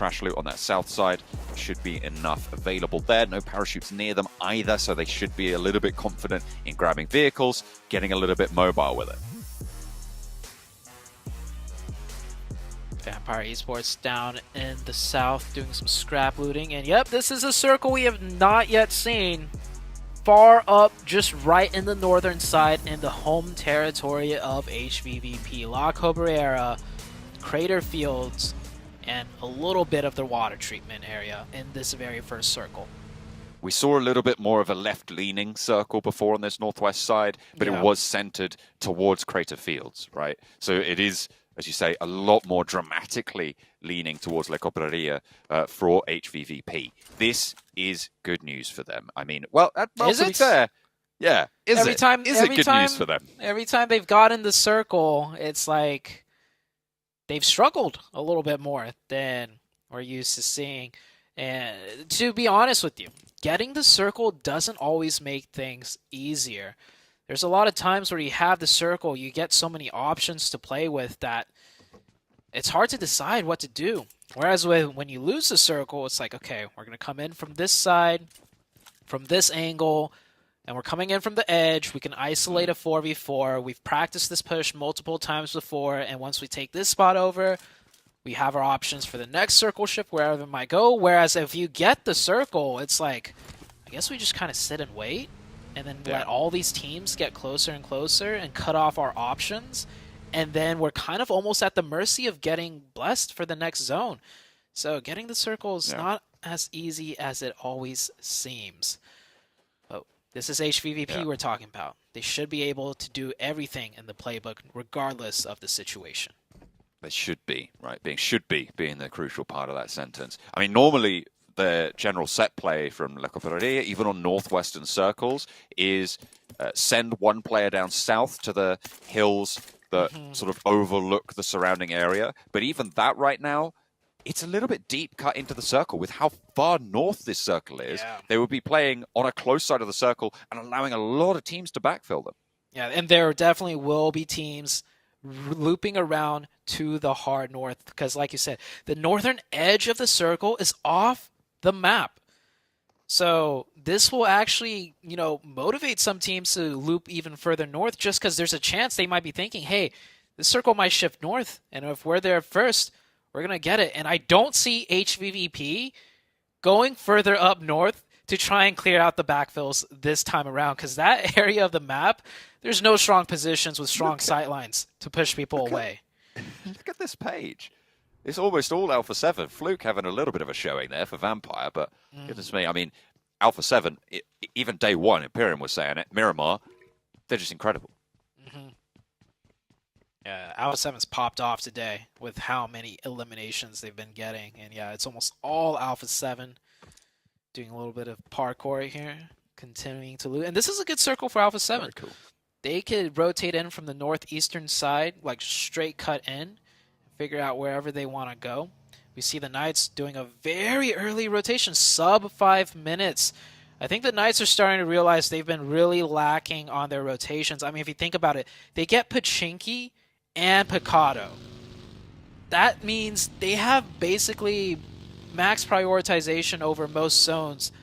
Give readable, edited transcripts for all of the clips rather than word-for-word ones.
trash loot on that south side. Should be enough available there. No parachutes near them either, so they should be a little bit confident in grabbing vehicles, getting a little bit mobile with it. Vampire Esports down in the south doing some scrap looting. And yep, this is a circle we have not yet seen. Far up, just right in the northern side in the home territory of HVVP. La Cabrera, Crater Fields, and a little bit of the water treatment area in this very first circle. We saw a little bit more of a left-leaning circle before on this northwest side, but it was centered towards Crater Fields, right? So it is, as you say, a lot more dramatically leaning towards La Cabrera for HVVP. This is good news for them. I mean, well, to be fair, yeah, is it good news for them? Every time they've got in the circle, it's like they've struggled a little bit more than we're used to seeing. And to be honest with you, getting the circle doesn't always make things easier. There's a lot of times where you have the circle, you get so many options to play with that it's hard to decide what to do. Whereas when you lose the circle, it's like, okay, we're going to come in from this side, from this angle, and we're coming in from the edge. We can isolate a 4v4. We've practiced this push multiple times before, and once we take this spot over, we have our options for the next circle shift, wherever it might go. Whereas if you get the circle, it's like, I guess we just kind of sit and wait, and then let all these teams get closer and closer and cut off our options. And then we're kind of almost at the mercy of getting blessed for the next zone. So getting the circle is not as easy as it always seems. Oh, this is HVVP we're talking about. They should be able to do everything in the playbook regardless of the situation. They should be, right? Should be being the crucial part of that sentence. I mean, normally the general set play from La Cabrera, even on northwestern circles, is send one player down south to the hills that sort of overlook the surrounding area. But even that right now, it's a little bit deep cut into the circle with how far north this circle is. Yeah. They would be playing on a close side of the circle and allowing a lot of teams to backfill them. Yeah, and there definitely will be teams looping around to the hard north because, like you said, the northern edge of the circle is off the map. So this will actually, motivate some teams to loop even further north just because there's a chance they might be thinking, hey, the circle might shift north, and if we're there first, we're going to get it. And I don't see HVVP going further up north to try and clear out the backfills this time around because that area of the map, there's no strong positions with strong sightlines to push people away. Look at this page. It's almost all Alpha 7. Fluke having a little bit of a showing there for Vampire, but goodness me, I mean, Alpha 7, even day one, Imperium was saying it, Miramar, they're just incredible. Yeah, Alpha 7's popped off today with how many eliminations they've been getting. And yeah, it's almost all Alpha 7 doing a little bit of parkour here, continuing to loot. And this is a good circle for Alpha 7. Very cool. They could rotate in from the northeastern side, like straight cut in, figure out wherever they want to go. We see the Knights doing a very early rotation, sub 5 minutes. I think the Knights are starting to realize they've been really lacking on their rotations. I mean, if you think about it, they get Pachinki and Picado. That means they have basically max prioritization over most zones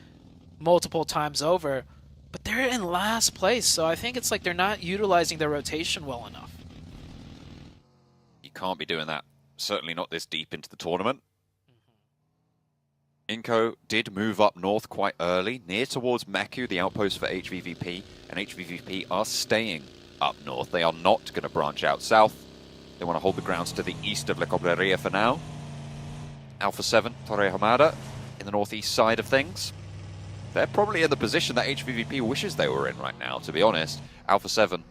multiple times over, but they're in last place, so I think it's like they're not utilizing their rotation well enough. You can't be doing that. Certainly not this deep into the tournament. Inco did move up north quite early, near towards Meku, the outpost for HVVP, and HVVP are staying up north. They are not going to branch out south. They want to hold the grounds to the east of La Cabrera for now. Alpha 7, Torre Hamada, in the northeast side of things. They're probably in the position that HVVP wishes they were in right now, to be honest. Alpha 7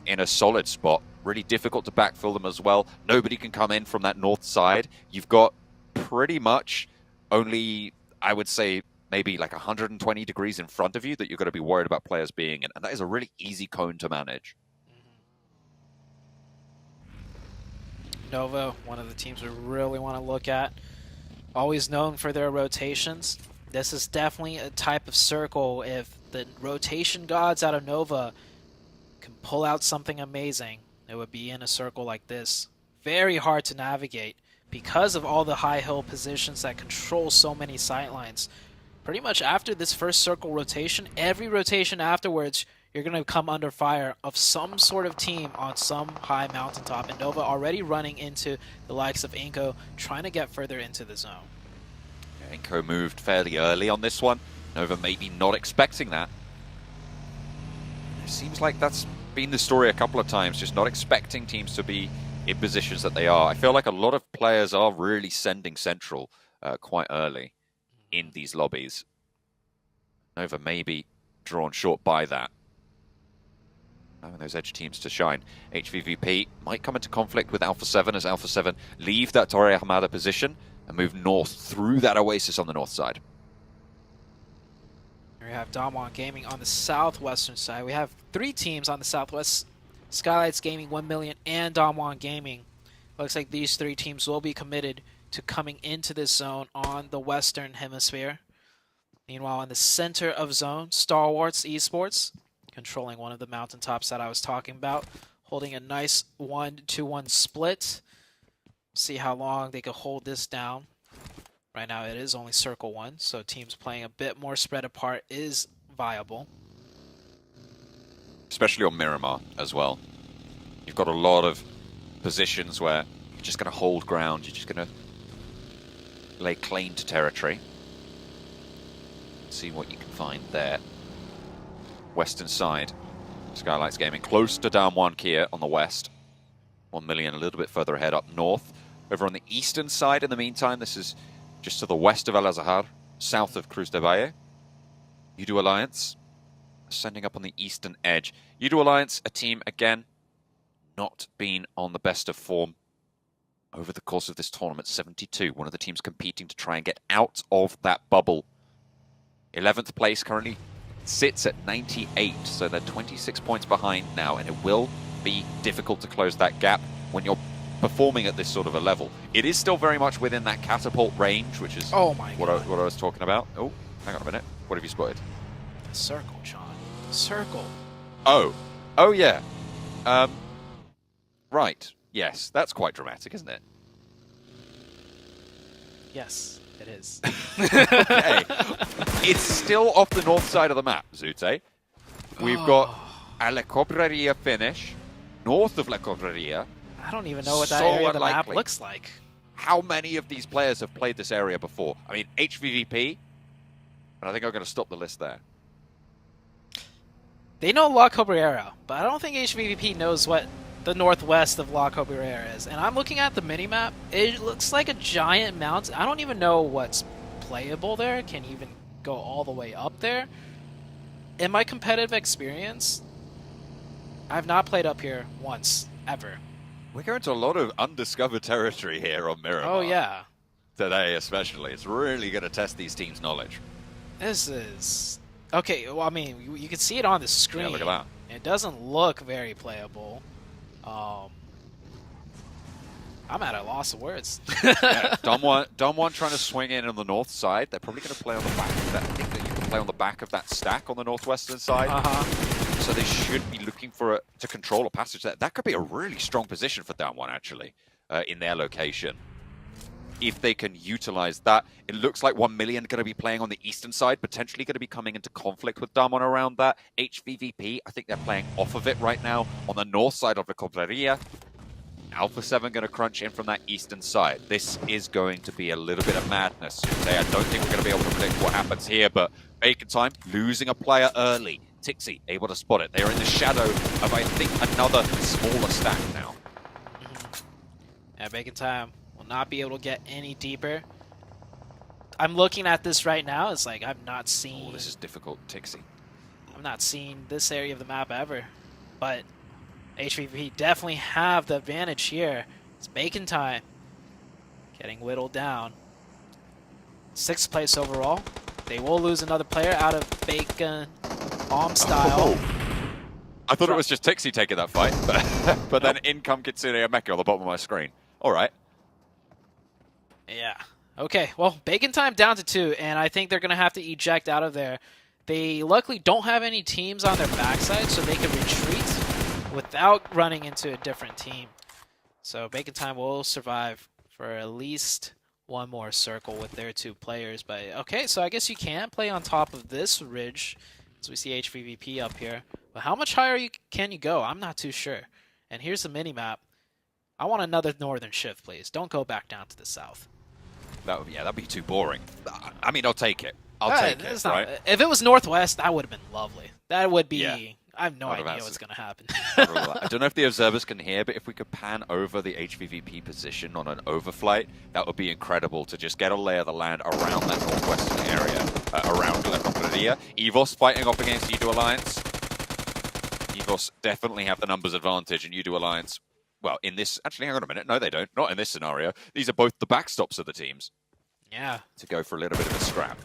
in a solid spot. Really difficult to backfill them as well. Nobody can come in from that north side. You've got pretty much only, I would say, maybe like 120 degrees in front of you that you're going to be worried about players being in. And that is a really easy cone to manage. Nova, one of the teams we really want to look at. Always known for their rotations. This is definitely a type of circle. If the rotation gods out of Nova can pull out something amazing, it would be in a circle like this. Very hard to navigate, because of all the high hill positions that control so many sightlines. Pretty much after this first circle rotation, every rotation afterwards, you're going to come under fire of some sort of team on some high mountaintop. And Nova already running into the likes of Inko, trying to get further into the zone. Yeah, Inko moved fairly early on this one. Nova maybe not expecting that. It seems like that's been the story a couple of times, just not expecting teams to be in positions that they are. I feel like a lot of players are really sending central quite early in these lobbies. Nova maybe drawn short by that. Allowing those edge teams to shine. HVVP might come into conflict with Alpha 7 as Alpha 7 leave that Torre Hamada position and move north through that oasis on the north side. We have Damwon Gaming on the southwestern side. We have 3 teams on the southwest. Skylights Gaming, 1 million, and Damwon Gaming. Looks like these 3 teams will be committed to coming into this zone on the western hemisphere. Meanwhile, in the center of zone, Stalwarts Esports, controlling one of the mountaintops that I was talking about, holding a nice 1-2-1 split. See how long they can hold this down. Right now it is only circle 1, so teams playing a bit more spread apart is viable. Especially on Miramar as well. You've got a lot of positions where you're just going to hold ground, you're just going to lay claim to territory. See what you can find there. Western side, Skylights Gaming close to down 1 Kia on the west. 1 million a little bit further ahead up north. Over on the eastern side, in the meantime, this is just to the west of Al Azhar, south of Cruz de Valle. Udo Alliance ascending up on the eastern edge. Udo Alliance, a team, again, not been on the best of form over the course of this tournament. 72, one of the teams competing to try and get out of that bubble. 11th place currently sits at 98, so they're 26 points behind now, and it will be difficult to close that gap when you're performing at this sort of a level. It is still very much within that catapult range, which is what I was talking about. Oh, hang on a minute. What have you spotted? The circle, John. The circle. Oh yeah. Right. Yes, that's quite dramatic, isn't it? Yes, it is. Okay. It's still off the north side of the map, Zute. We've got a La Cobreria finish, north of La Cobreria. I don't even know what that area of the map looks like. How many of these players have played this area before? I mean, HVVP, and I think I'm going to stop the list there. They know La Cobreira, but I don't think HVVP knows what the northwest of La Cobreira is. And I'm looking at the minimap. It looks like a giant mountain. I don't even know what's playable there. Can even go all the way up there. In my competitive experience, I've not played up here once, ever. We're going to a lot of undiscovered territory here on Miramar. Oh, yeah. Today, especially. It's really going to test these teams' knowledge. This is... Okay, well, I mean, you can see it on the screen. Yeah, look at that. It doesn't look very playable. I'm at a loss of words. Yeah, Damwon trying to swing in on the north side. They're probably going to play on the back of that. I think that you can play on the back of that stack on the northwestern side. So they should be looking for to control a passage there. That could be a really strong position for Damwon, actually, in their location. If they can utilize that. It looks like 1 million going to be playing on the eastern side, potentially going to be coming into conflict with Damwon around that. HVVP, I think they're playing off of it right now on the north side of the Cobreria. Alpha 7 going to crunch in from that eastern side. This is going to be a little bit of madness. I don't think we're going to be able to predict what happens here, but Bacon Time losing a player early. Tixie able to spot it. They are in the shadow of, I think, another smaller stack now. Yeah, Bacon Time will not be able to get any deeper. I'm looking at this right now. It's like I've not seen... Oh, this is difficult, Tixie. I've not seen this area of the map ever. But HVP definitely have the advantage here. It's Bacon Time getting whittled down. 6th place overall. They will lose another player out of Bacon bomb style. I thought it was just Tixie taking that fight, but then in come Kitsune Meka on the bottom of my screen. All right. Yeah. Okay, well, Bacon Time down to 2, and I think they're going to have to eject out of there. They luckily don't have any teams on their backside, so they can retreat without running into a different team. So Bacon Time will survive for at least one more circle with their 2 players. But okay, so I guess you can play on top of this ridge, as we see HVVP up here. But how much higher can you go? I'm not too sure. And here's the mini-map. I want another northern shift, please. Don't go back down to the south. That'd be too boring. I mean, I'll take it. I'll take it, right? If it was northwest, that would have been lovely. That would be... Yeah. I have no idea what's going to happen. I don't know if the observers can hear, but if we could pan over the HVVP position on an overflight, that would be incredible to just get a lay of the land around that northwestern area, around Glencoe. EVOS fighting off against Udo Alliance. EVOS definitely have the numbers advantage, and Udo Alliance, well, in this... Actually, hang on a minute. No, they don't. Not in this scenario. These are both the backstops of the teams. Yeah. To go for a little bit of a scrap.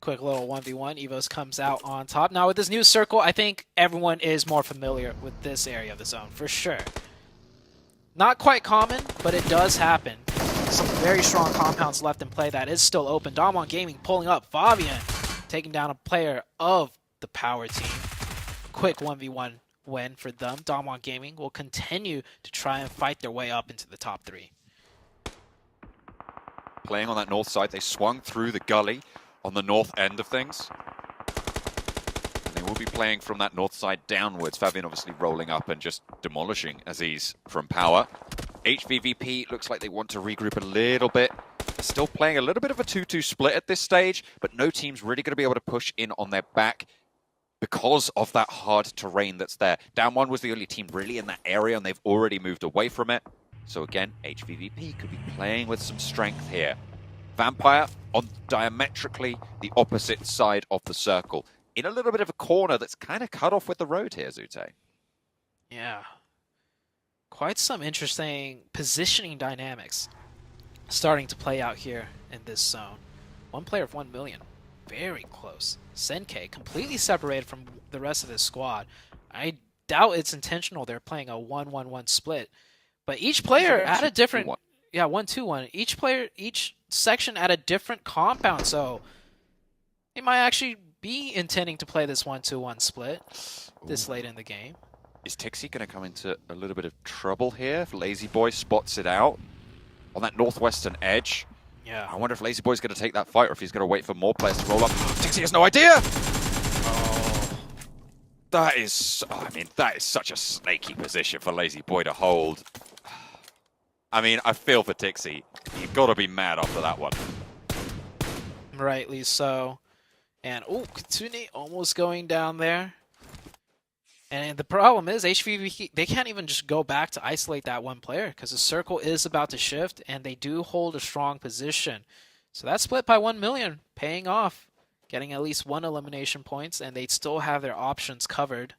Quick little 1v1. EVOS comes out on top. Now, with this new circle, I think everyone is more familiar with this area of the zone, for sure. Not quite common, but it does happen. Some very strong compounds left in play that is still open. Damwon Gaming pulling up. Fabian taking down a player of the power team. Quick 1v1 win for them. Damwon Gaming will continue to try and fight their way up into the top 3. Playing on that north side, they swung through the gully on the north end of things. And they will be playing from that north side downwards. Fabian obviously rolling up and just demolishing Aziz from power. HVVP looks like they want to regroup a little bit. They're still playing a little bit of a 2-2 split at this stage, but no team's really going to be able to push in on their back because of that hard terrain that's there. Down One was the only team really in that area, and they've already moved away from it. So again, HVVP could be playing with some strength here. Vampire on diametrically the opposite side of the circle, in a little bit of a corner that's kind of cut off with the road here, Zute. Yeah. Quite some interesting positioning dynamics starting to play out here in this zone. One player of 1 million. Very close. Senke completely separated from the rest of this squad. I doubt it's intentional. They're playing a 1-1-1 split. But each player at a different... 2-1. Yeah, 1-2-1. Each player, each section at a different compound. So they might actually be intending to play this 1-2-1 split this late in the game. Is Tixie going to come into a little bit of trouble here if Lazy Boy spots it out on that northwestern edge? Yeah. I wonder if Lazy Boy's going to take that fight or if he's going to wait for more players to roll up. Tixie has no idea! Oh. That is... I mean, that is such a snaky position for Lazy Boy to hold. I mean, I feel for Tixie. You've got to be mad after that one. Rightly so. And, oh, Kitsune almost going down there. And the problem is, HVVP, they can't even just go back to isolate that one player because the circle is about to shift, and they do hold a strong position. So that split by 1 million, paying off, getting at least 1 elimination points, and they still have their options covered.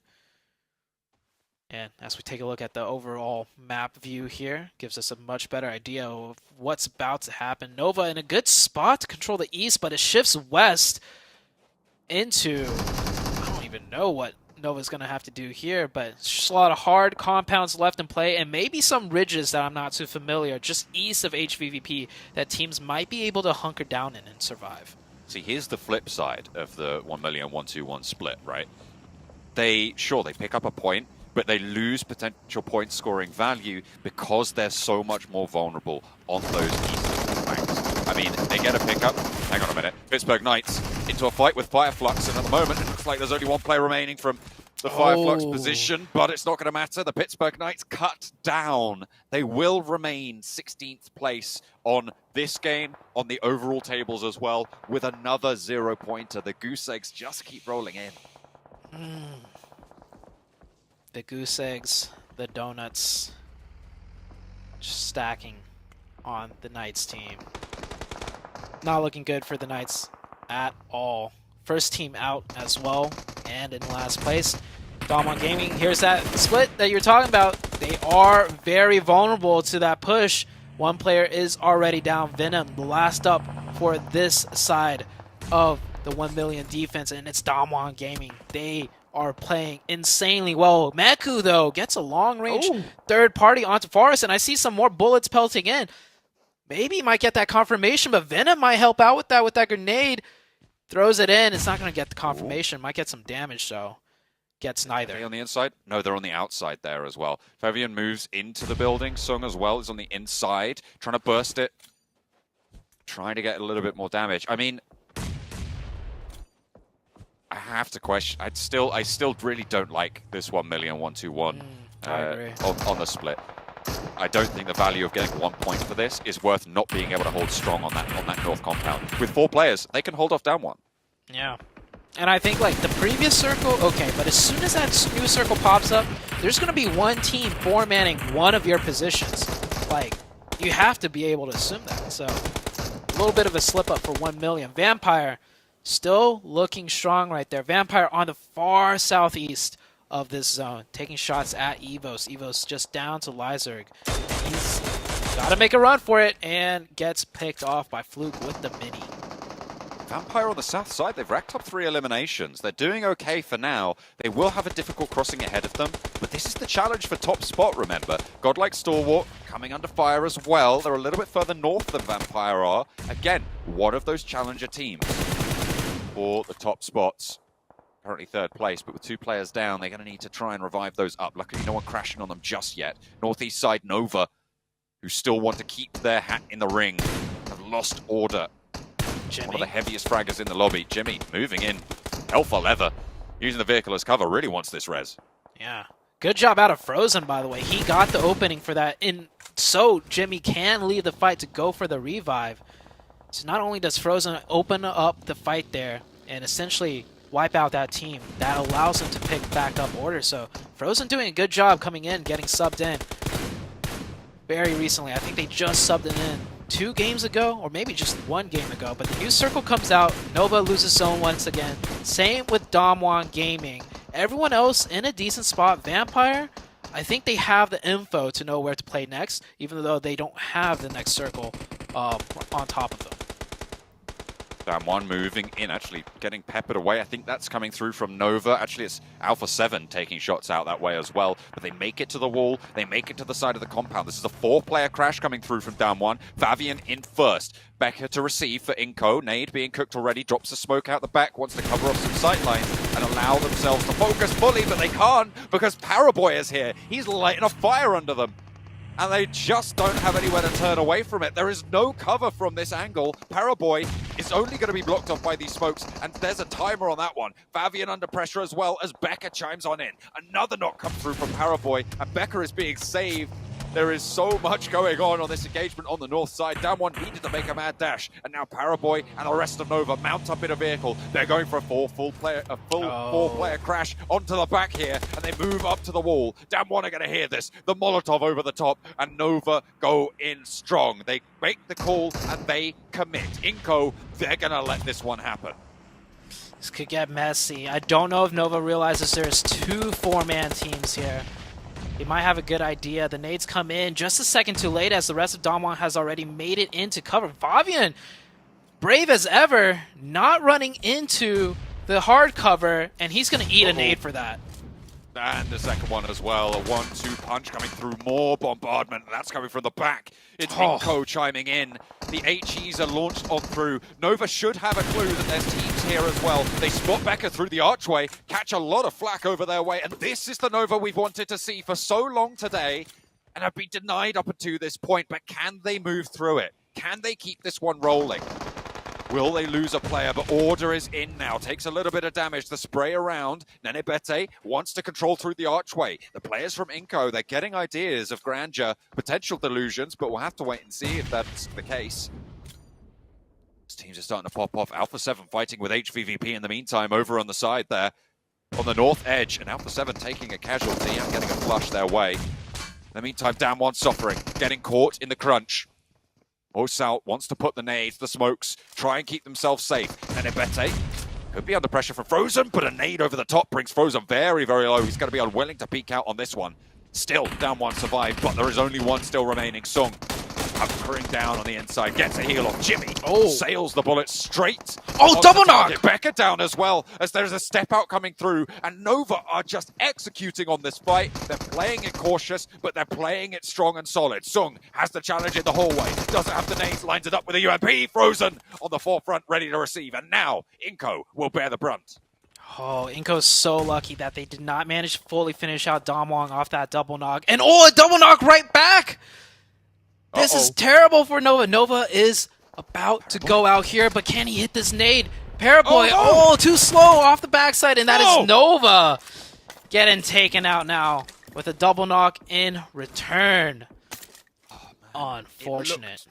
And as we take a look at the overall map view here, gives us a much better idea of what's about to happen. Nova in a good spot to control the east, but it shifts west into... I don't even know what Nova's going to have to do here, but just a lot of hard compounds left in play, and maybe some ridges that I'm not too familiar, just east of HVVP, that teams might be able to hunker down in and survive. See, here's the flip side of the 1 million 1-2-1 split, right? They pick up a point, but they lose potential point scoring value because they're so much more vulnerable on those eastern flanks. I mean, they get a pickup. Hang on a minute. Pittsburgh Knights into a fight with Fireflux, and at the moment it looks like there's only one player remaining from the Fireflux position, but it's not going to matter. The Pittsburgh Knights cut down. They will remain 16th place on this game, on the overall tables as well, with another 0-pointer. The Goose Eggs just keep rolling in. The goose eggs, the donuts, just stacking on the Knights team. Not looking good for the Knights at all. First team out as well, and in last place. Damwon Gaming, here's that split that you're talking about. They are very vulnerable to that push. One player is already down. Venom, the last up for this side of the 1 million defense, and it's Damwon Gaming. They are playing insanely well. Meku, though, gets a long-range third party onto Forest, and I see some more bullets pelting in. Maybe he might get that confirmation, but Venom might help out with that grenade. Throws it in. It's not going to get the confirmation. Might get some damage, though. gets neither. Are they on the inside? No, they're on the outside there as well. Fabian moves into the building. Sung as well is on the inside, trying to burst it. Trying to get a little bit more damage. I mean, I have to question. I still really don't like this 1 million 121 on the split. I don't think the value of getting 1 point for this is worth not being able to hold strong on that north compound. With 4 players, they can hold off down 1. Yeah. And I think like the previous circle, okay, but as soon as that new circle pops up, there's going to be one team 4-manning one of your positions. Like, you have to be able to assume that. So, a little bit of a slip up for 1 million. Vampire still looking strong right there. Vampire on the far southeast of this zone, taking shots at Evos. Evos just down to Lyzerg. He's got to make a run for it and gets picked off by Fluke with the mini. Vampire on the south side, they've racked up 3 eliminations. They're doing okay for now. They will have a difficult crossing ahead of them, but this is the challenge for top spot, remember. Godlike Stalwart coming under fire as well. They're a little bit further north than Vampire are. Again, one of those challenger teams for the top spots. Currently 3rd place, but with 2 players down, they're going to need to try and revive those up. Luckily, no one crashing on them just yet. Northeast side, Nova, who still want to keep their hat in the ring, have lost order. Jimmy. One of the heaviest fraggers in the lobby. Jimmy moving in. Hell for leather. Using the vehicle as cover. Really wants this res. Yeah. Good job out of Frozen, by the way. He got the opening for that. And so Jimmy can leave the fight to go for the revive. So not only does Frozen open up the fight there and essentially wipe out that team, that allows him to pick back up orders. So Frozen doing a good job coming in, getting subbed in very recently. I think they just subbed it in 2 games ago, or maybe just 1 game ago. But the new circle comes out. Nova loses zone once again. Same with Damwon Gaming. Everyone else in a decent spot. Vampire, I think they have the info to know where to play next, even though they don't have the next circle on top of them. Damwon moving in, actually getting peppered away. I think that's coming through from Nova. Actually, it's Alpha 7 taking shots out that way as well. But they make it to the wall. They make it to the side of the compound. This is a 4-player crash coming through from Damwon. Fabian in first. Becker to receive for Inco. Nade being cooked already. Drops a smoke out the back. Wants to cover up some sight lines and allow themselves to focus fully. But they can't because Paraboy is here. He's lighting a fire under them. And they just don't have anywhere to turn away from it. There is no cover from this angle. Paraboy is only going to be blocked off by these smokes, and there's a timer on that one. Fabian under pressure as well as Becker chimes on in. Another knock comes through from Paraboy, and Becker is being saved. There is so much going on this engagement on the north side. Damwon needed to make a mad dash, and now Paraboy and the rest of Nova mount up in a vehicle. They're going for a full four-player crash onto the back here, and they move up to the wall. Damwon are going to hear this. The Molotov over the top, and Nova go in strong. They make the call, and they commit. Inco, they're going to let this one happen. This could get messy. I don't know if Nova realizes there's 2 4-man teams here. They might have a good idea. The nades come in just a second too late as the rest of Damwon has already made it into cover. Fabian, brave as ever, not running into the hard cover, and he's going to eat a nade for that. And the second one as well, a 1-2 punch coming through, more bombardment. That's coming from the back. It's Inco chiming in. The HEs are launched on through. Nova should have a clue that there's teams here as well. They spot Becker through the archway, catch a lot of flack over their way, and this is the Nova we've wanted to see for so long today, and have been denied up until this point, but can they move through it? Can they keep this one rolling? Will they lose a player? But order is in now. Takes a little bit of damage. The spray around. Nenebete wants to control through the archway. The players from Inco, they're getting ideas of grandeur, potential delusions, but we'll have to wait and see if that's the case. These teams are starting to pop off. Alpha 7 fighting with HVVP in the meantime over on the side there. On the north edge, and Alpha 7 taking a casualty and getting a flush their way. In the meantime, Damwon suffering, getting caught in the crunch. Osal wants to put the nades, the smokes, try and keep themselves safe. And Ebete could be under pressure from Frozen, but a nade over the top brings Frozen very, very low. He's going to be unwilling to peek out on this one. Still, Damwon survived, but there is only one still remaining. Sung hunkering down on the inside, gets a heal off Jimmy. Sails the bullet straight. Double knock! Becker down as well, as there's a step out coming through, and Nova are just executing on this fight. They're playing it cautious, but they're playing it strong and solid. Sung has the challenge in the hallway, doesn't have the nades, lines it up with a UMP. Frozen on the forefront, ready to receive, and now Inco will bear the brunt. Oh, Inko's so lucky that they did not manage to fully finish out Damwon off that double knock. And oh, a double knock right back! This is terrible for Nova. Nova is about to go out here, but can he hit this nade? Paraboy, oh, too slow off the backside, and that is Nova getting taken out now with a double knock in return. Unfortunate.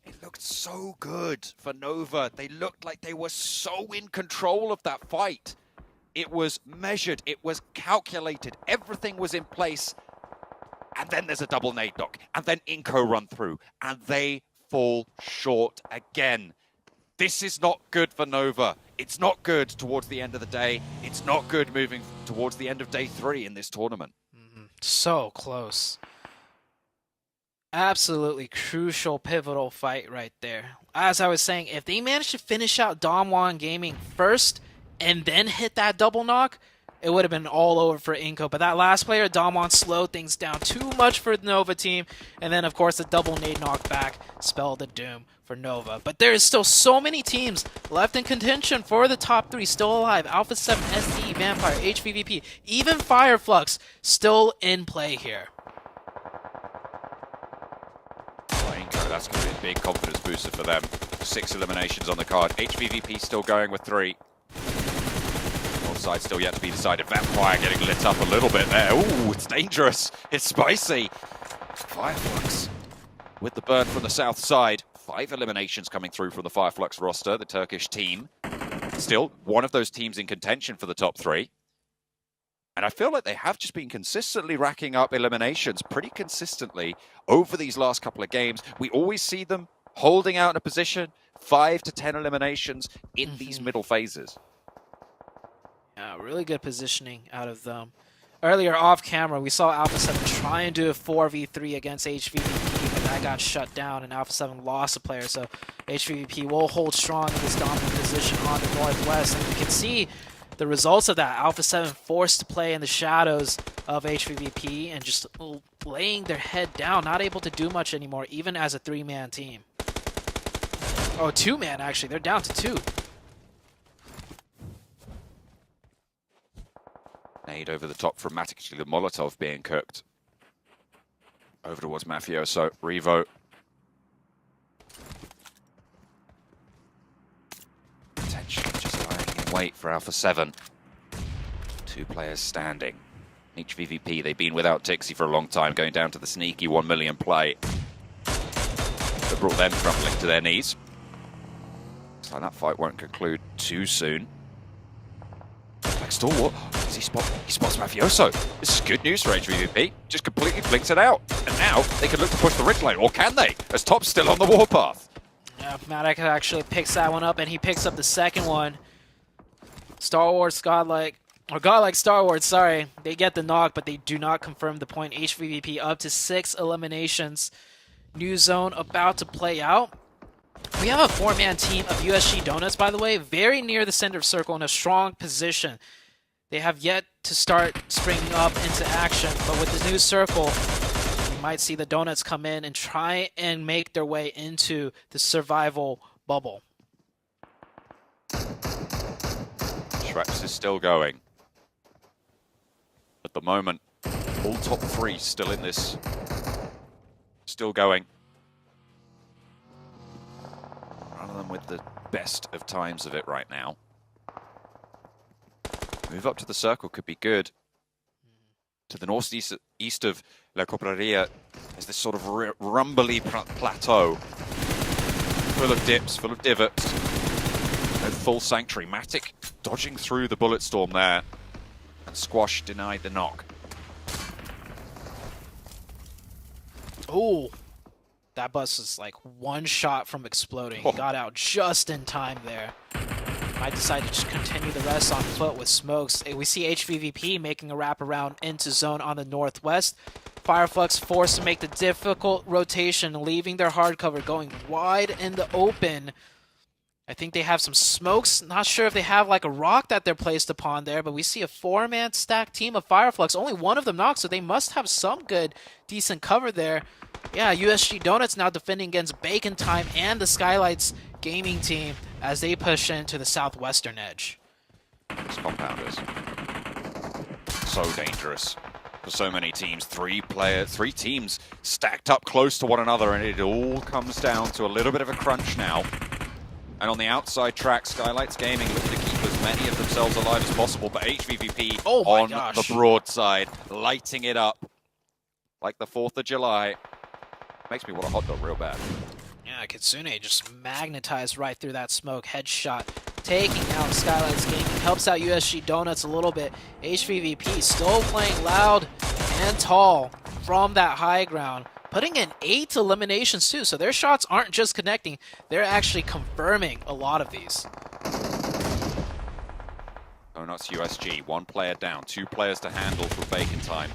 It looked so good for Nova. They looked like they were so in control of that fight. It was measured. It was calculated. Everything was in place. And then there's a double nade knock. And then Inko run through. And they fall short again. This is not good for Nova. It's not good towards the end of the day. It's not good moving towards the end of day 3 in this tournament. So close. Absolutely crucial, pivotal fight right there. As I was saying, if they manage to finish out Damwon Gaming first and then hit that double knock, it would have been all over for Inko. But that last player, Damwon, slowed things down too much for the Nova team. And then, of course, the double nade knockback spelled the doom for Nova. But there is still so many teams left in contention for the top 3 still alive. Alpha 7, SDE, Vampire, HVVP, even Fireflux still in play here. Inko, that's going to be a big confidence booster for them. 6 eliminations on the card. HVVP still going with 3. Side still yet to be decided. Vampire getting lit up a little bit there. Ooh, it's dangerous. It's spicy. Fireflux with the burn from the south side. 5 eliminations coming through from the Fireflux roster, the Turkish team. Still one of those teams in contention for the top 3. And I feel like they have just been consistently racking up eliminations pretty consistently over these last couple of games. We always see them holding out in a position, 5 to 10 eliminations in these middle phases. Yeah, really good positioning out of them. Earlier off camera, we saw Alpha 7 try and do a 4v3 against HVVP, but that got shut down and Alpha 7 lost a player. So HVVP will hold strong in this dominant position on the Northwest. And you can see the results of that. Alpha 7 forced to play in the shadows of HVVP and just laying their head down, not able to do much anymore, even as a 3-man team. Oh, 2-man actually. They're down to 2. Nade over the top from Matic, actually the Molotov being cooked. Over towards Mafioso, Revo. Potentially just lying in wait for Alpha 7. 2 players standing. HVVP, they've been without Tixie for a long time, going down to the sneaky 1 million play. That brought them crumbling to their knees. Looks like that fight won't conclude too soon. Like Stalwart, does he spots Mafioso. This is good news for HVVP. Just completely blinks it out. And now they can look to push the ridge lane, or can they? As Top's still on the warpath. Yeah, Matic actually picks that one up, and he picks up the second one. Godlike Starwart, sorry. They get the knock, but they do not confirm the point. HVVP up to 6 eliminations. New zone about to play out. We have a 4-man team of USG Donuts, by the way, very near the center of circle in a strong position. They have yet to start springing up into action, but with the new circle, we might see the Donuts come in and try and make their way into the survival bubble. Shreps is still going. At the moment, all top 3 still in this. Still going. None of them with the best of times of it right now. Move up to the circle could be good. To the northeast east of La Copraria is this sort of rumbly plateau. Full of dips, full of divots. No full sanctuary. Matic dodging through the bullet storm there. And Squash denied the knock. Oh, that bus is like 1 shot from exploding. Oh. Got out just in time there. I decided to just continue the rest on foot with smokes. We see HVVP making a wraparound into zone on the northwest. Fireflux forced to make the difficult rotation, leaving their hard cover going wide in the open. I think they have some smokes. Not sure if they have like a rock that they're placed upon there, but we see a 4-man stacked team of Fireflux. Only one of them knocked, so they must have some good, decent cover there. Yeah, USG Donuts now defending against Bacon Time and the Skylights gaming team as they push into the southwestern edge. These compounders. So dangerous for so many teams. Three teams stacked up close to one another, and it all comes down to a little bit of a crunch now. And on the outside track, Skylights Gaming looking to keep as many of themselves alive as possible, but HVVP on the broadside, lighting it up like the 4th of July. Makes me want a hot dog real bad. Yeah, Kitsune just magnetized right through that smoke. Headshot, taking out Skylights Gaming. Helps out USG Donuts a little bit. HVVP still playing loud and tall from that high ground. Putting in 8 eliminations too, so their shots aren't just connecting, they're actually confirming a lot of these. Donuts USG, 1 player down, 2 players to handle for Bacon Time.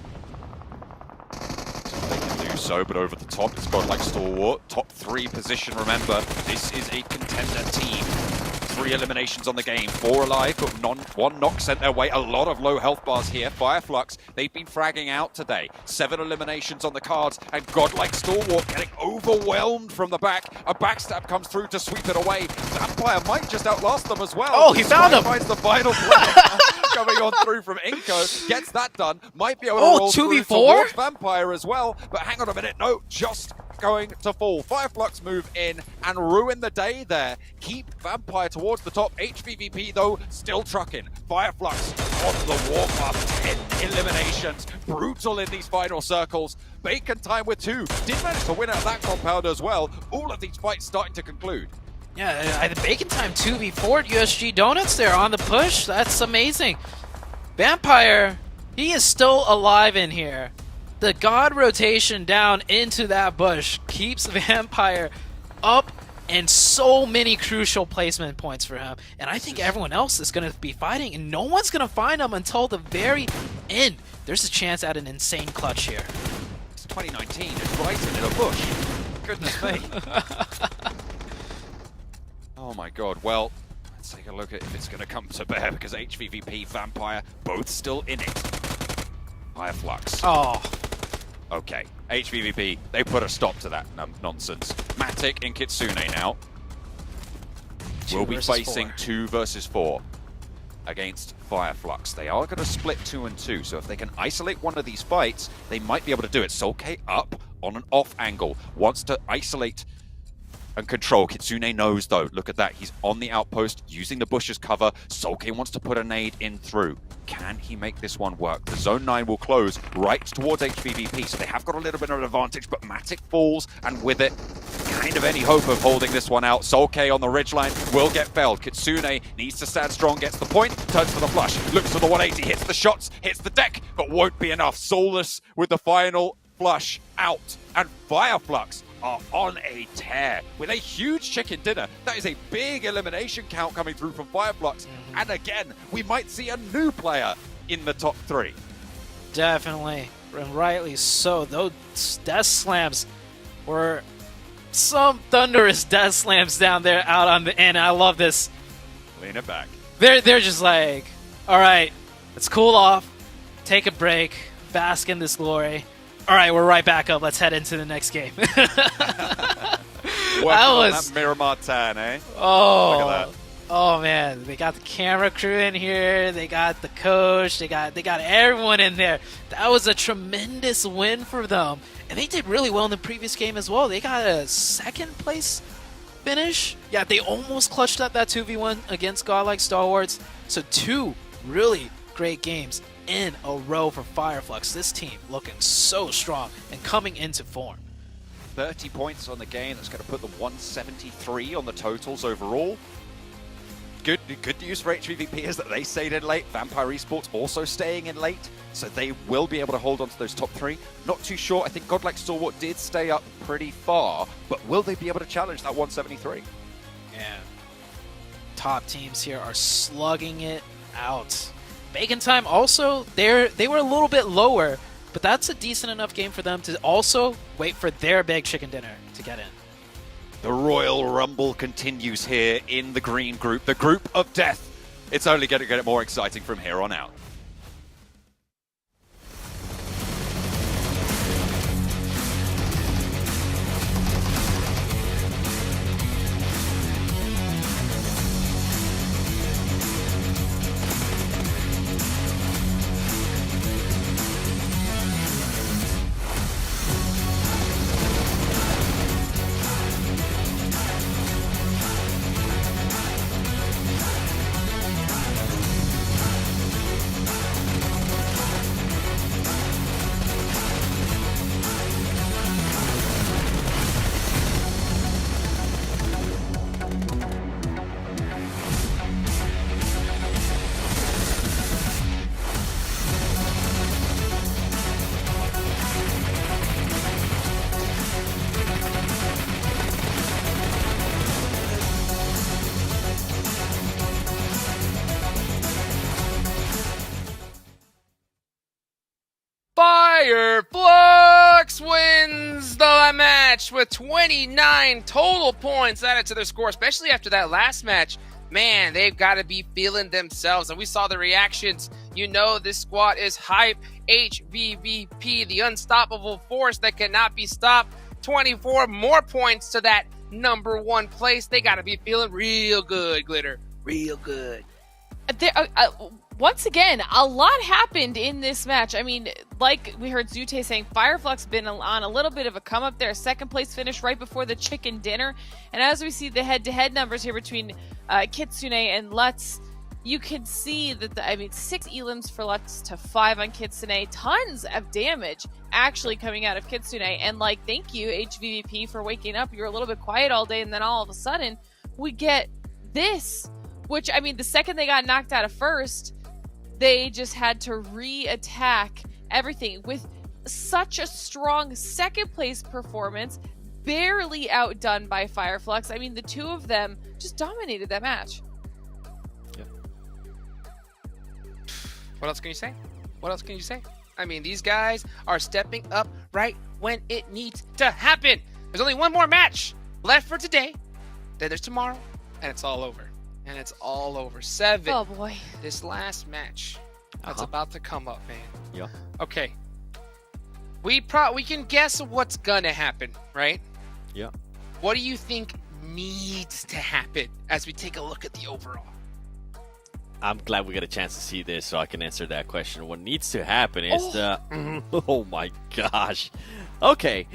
They can do so, but over the top, it's Godlike Stalwart. Top 3 position, remember, this is a contender team. 3 eliminations on the game, 4 alive, but 1 knock sent their way. A lot of low health bars here. Fireflux, they've been fragging out today. 7 eliminations on the cards, and Godlike Stalwart getting overwhelmed from the back. A backstab comes through to sweep it away. Vampire might just outlast them as well. Oh, he found him! Finds the final player coming on through from Inko. Gets that done. Might be able to roll 2v4? through towards Vampire as well. But hang on a minute. No, just going to fall. Fireflux move in and ruin the day there. Keep Vampire towards the top. HVVP, though, still trucking. Fireflux on the warpath. 10 eliminations. Brutal in these final circles. Bacon Time with 2. Did manage to win out that compound as well. All of these fights starting to conclude. Yeah, the Bacon Time 2v4 at USG Donuts there on the push. That's amazing. Vampire, he is still alive in here. The God rotation down into that bush keeps Vampire up, and so many crucial placement points for him. And I think everyone else is going to be fighting, and no one's going to find him until the very end. There's a chance at an insane clutch here. It's 2019. It's right in a bush. Goodness me. Oh my god. Well, let's take a look at if it's going to come to bear, because HVVP, Vampire, both still in it. Fireflux. Oh. Okay, HVVP, they put a stop to that nonsense. Matic and Kitsune now will be facing 2 versus 4 against Fireflux. They are going to split 2 and 2, so if they can isolate one of these fights, they might be able to do it. Solke up on an off angle, wants to isolate and control. Kitsune knows though, look at that, he's on the outpost using the bush as cover. Solke wants to put a nade in through. Can he make this one work? The zone 9 will close right towards HVVP, so they have got a little bit of an advantage, but Matic falls, and with it, kind of any hope of holding this one out. Solke on the ridgeline will get felled. Kitsune needs to stand strong, gets the point, turns for the flush, looks for the 180, hits the shots, hits the deck, but won't be enough. Soulless with the final flush out, and Fireflux are on a tear with a huge chicken dinner. That is a big elimination count coming through from Fireflux. And again, we might see a new player in the top 3. Definitely, and rightly so. Those death slams were some thunderous death slams down there out on the end. I love this. Lean it back. They're just like, all right, let's cool off, take a break, bask in this glory. All right, we're right back up. Let's head into the next game. That was that Miramar tan, eh? Oh, look at that. Oh man, they got the camera crew in here. They got the coach. They got everyone in there. That was a tremendous win for them, and they did really well in the previous game as well. They got a 2nd place finish. Yeah, they almost clutched up that 2v1 against Godlike Stalwarts. So 2 really great games in a row for Fireflux. This team looking so strong and coming into form. 30 points on the game. That's going to put them 173 on the totals overall. Good news for HVVP is that they stayed in late. Vampire Esports also staying in late, so they will be able to hold on to those top 3. Not too sure. I think Godlike Stalwart did stay up pretty far, but will they be able to challenge that 173? Yeah. Top teams here are slugging it out. Bacon Time also, they were a little bit lower, but that's a decent enough game for them to also wait for their big chicken dinner to get in. The Royal Rumble continues here in the green group, the group of death. It's only going to get more exciting from here on out. with 29 total points added to their score, especially after that last match. Man, they've got to be feeling themselves. And we saw the reactions. You know this squad is hype. HVVP, the unstoppable force that cannot be stopped. 24 more points to that number 1 place. They got to be feeling real good, Glitter. Real good. Once again, a lot happened in this match. I mean, like we heard Zute saying, Fireflux been on a little bit of a come up there. Second place finish right before the chicken dinner. And as we see the head-to-head numbers here between Kitsune and Lutz, you can see that, 6 elims for Lutz to 5 on Kitsune. Tons of damage actually coming out of Kitsune. And thank you, HVVP, for waking up. You were a little bit quiet all day, and then all of a sudden, we get this. Which, the second they got knocked out of first, they just had to re-attack everything with such a strong second place performance, barely outdone by Fireflux. The two of them just dominated that match. Yeah. What else can you say? What else can you say? These guys are stepping up right when it needs to happen. There's only one more match left for today. Then there's tomorrow, and it's all over. And it's all over. 7. Oh, boy. This last match that's about to come up, man. Yeah. Okay. We can guess what's gonna happen, right? Yeah. What do you think needs to happen as we take a look at the overall? I'm glad we got a chance to see this so I can answer that question. What needs to happen is oh my gosh. Okay.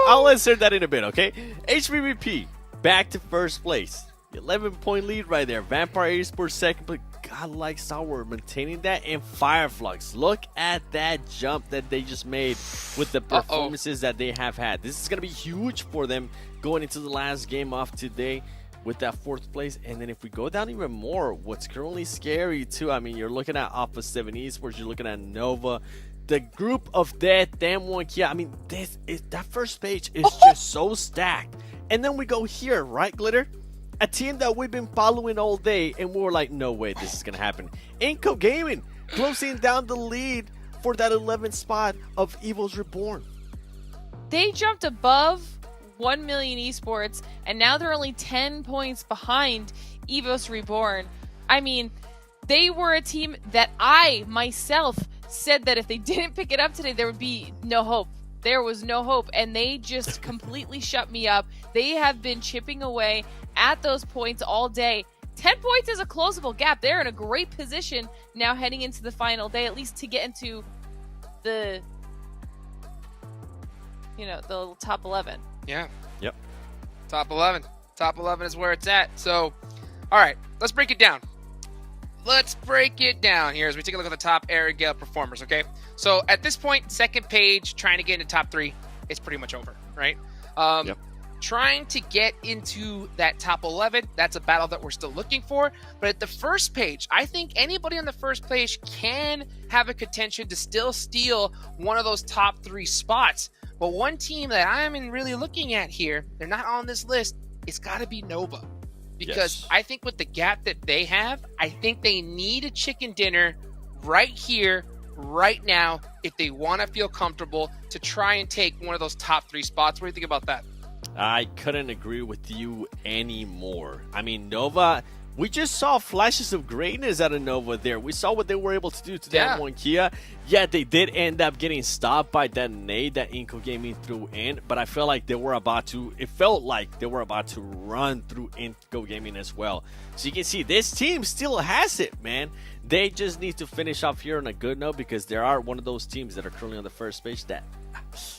I'll answer that in a bit, okay? HVVP back to first place. 11-point lead right there. Vampire Esports second, but Godlike Stalwart maintaining that. And Fireflux, look at that jump that they just made with the performances that they have had. This is going to be huge for them going into the last game of today with that 4th place. And then if we go down even more, what's currently scary too, you're looking at Alpha 7 Esports, you're looking at Nova, the group of Death, Damwon, Kia. That first page is just so stacked. And then we go here, right, Glitter? A team that we've been following all day, and we were like, no way this is going to happen. Inco Gaming closing down the lead for that 11th spot of Evil's Reborn. They jumped above 1 million esports, and now they're only 10 points behind Evos Reborn. They were a team that I, myself, said that if they didn't pick it up today, there would be no hope. There was no hope, and they just completely shut me up. They have been chipping away at those points all day. 10 points is a closable gap. They're in a great position now heading into the final day, at least to get into the top 11. Yeah. Yep. Top 11. Top 11 is where it's at. So, all right, let's break it down. Let's break it down here as we take a look at the top Airgale performers, okay? So at this point, second page, trying to get into top 3, it's pretty much over, right? Yep. Trying to get into that top 11, that's a battle that we're still looking for. But at the first page, I think anybody on the first page can have a contention to still steal one of those top 3 spots. But one team that I'm really looking at here, they're not on this list, it's got to be Nova. Because yes. I think with the gap that they have, I think they need a chicken dinner right here, right now, if they want to feel comfortable to try and take one of those top 3 spots. What do you think about that? I couldn't agree with you anymore. Nova, we just saw flashes of greatness out of Nova there. We saw what they were able to do to that one Kia. Yeah, they did end up getting stopped by that nade that Inco Gaming threw in, but I felt like they were about to run through Inco Gaming as well. So you can see this team still has it, man. They just need to finish off here on a good note because they are one of those teams that are currently on the first page that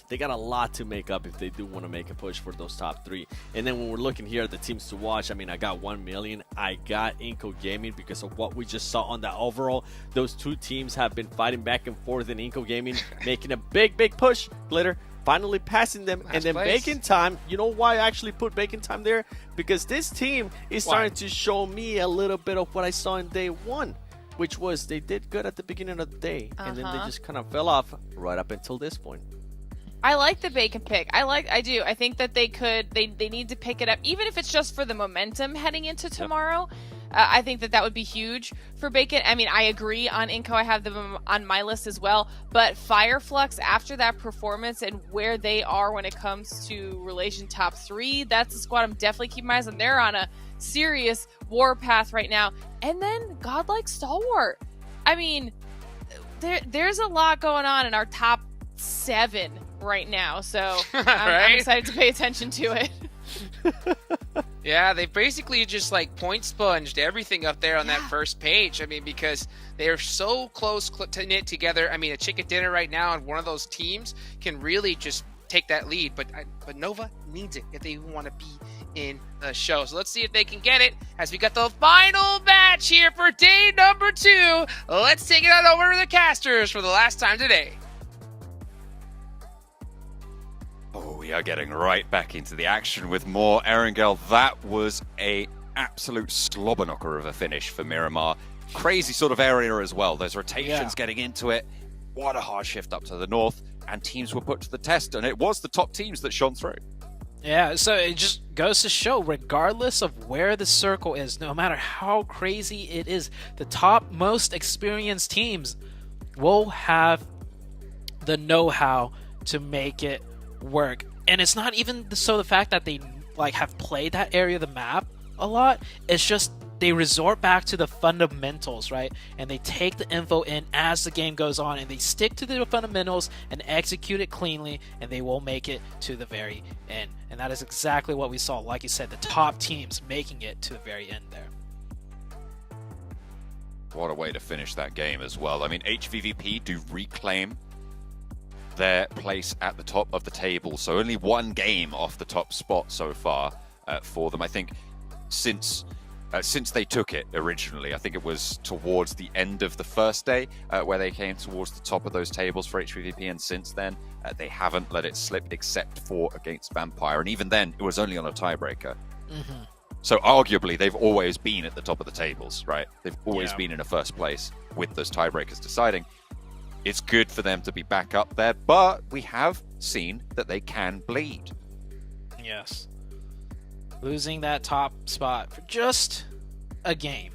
they got a lot to make up if they do want to make a push for those top 3. And then when we're looking here at the teams to watch, I got 1 million. I got Inco Gaming because of what we just saw on the overall. Those two teams have been fighting back and forth in Inco Gaming, making a big push. Glitter finally passing them. And then Bacon Time, you know why I actually put Bacon Time there? Because this team is starting to show me a little bit of what I saw in day 1. Which was they did good at the beginning of the day, and then they just kind of fell off right up until this point. I like the Bacon pick. I do. I think that they need to pick it up, even if it's just for the momentum heading into tomorrow. I think that would be huge for Bacon. I mean, I agree on Inco. I have them on my list as well. But Fireflux, after that performance and where they are when it comes to relation top 3, that's a squad I'm definitely keeping my eyes on. They're on a serious war path right now. And then Godlike Stalwart. I mean, there's a lot going on in our top 7 right now. So I'm excited to pay attention to it. Yeah, they basically just like point sponged everything up there on that first page. I mean, because they're so close to knit together. I mean, a chicken dinner right now and one of those teams can really just take that lead. But Nova needs it if they want to be in the show. So let's see if they can get it as we got the final match here for day number 2. Let's take it on over to the casters for the last time today. Oh, we are getting right back into the action with more Erangel. That was a absolute slobber knocker of a finish for Miramar. Crazy sort of area as well. There's rotations getting into it. What a hard shift up to the north, and teams were put to the test, and it was the top teams that shone through. Yeah, so it just goes to show, regardless of where the circle is, no matter how crazy it is, the top most experienced teams will have the know-how to make it work. And it's not even the fact that they like have played that area of the map a lot. It's just they resort back to the fundamentals, right? And they take the info in as the game goes on, and they stick to the fundamentals and execute it cleanly, and they will make it to the very end. And that is exactly what we saw. Like you said, the top teams making it to the very end there. What a way to finish that game as well. I mean, HVVP do reclaim their place at the top of the table, so only one game off the top spot so far for them. I think since they took it originally, I think it was towards the end of the first day where they came towards the top of those tables for HVVP, and since then they haven't let it slip except for against Vampire, and even then it was only on a tiebreaker. So arguably they've always been at the top of the tables, right? They've always been in a first place with those tiebreakers deciding. It's good for them to be back up there, but we have seen that they can bleed. Yes. Losing that top spot for just a game,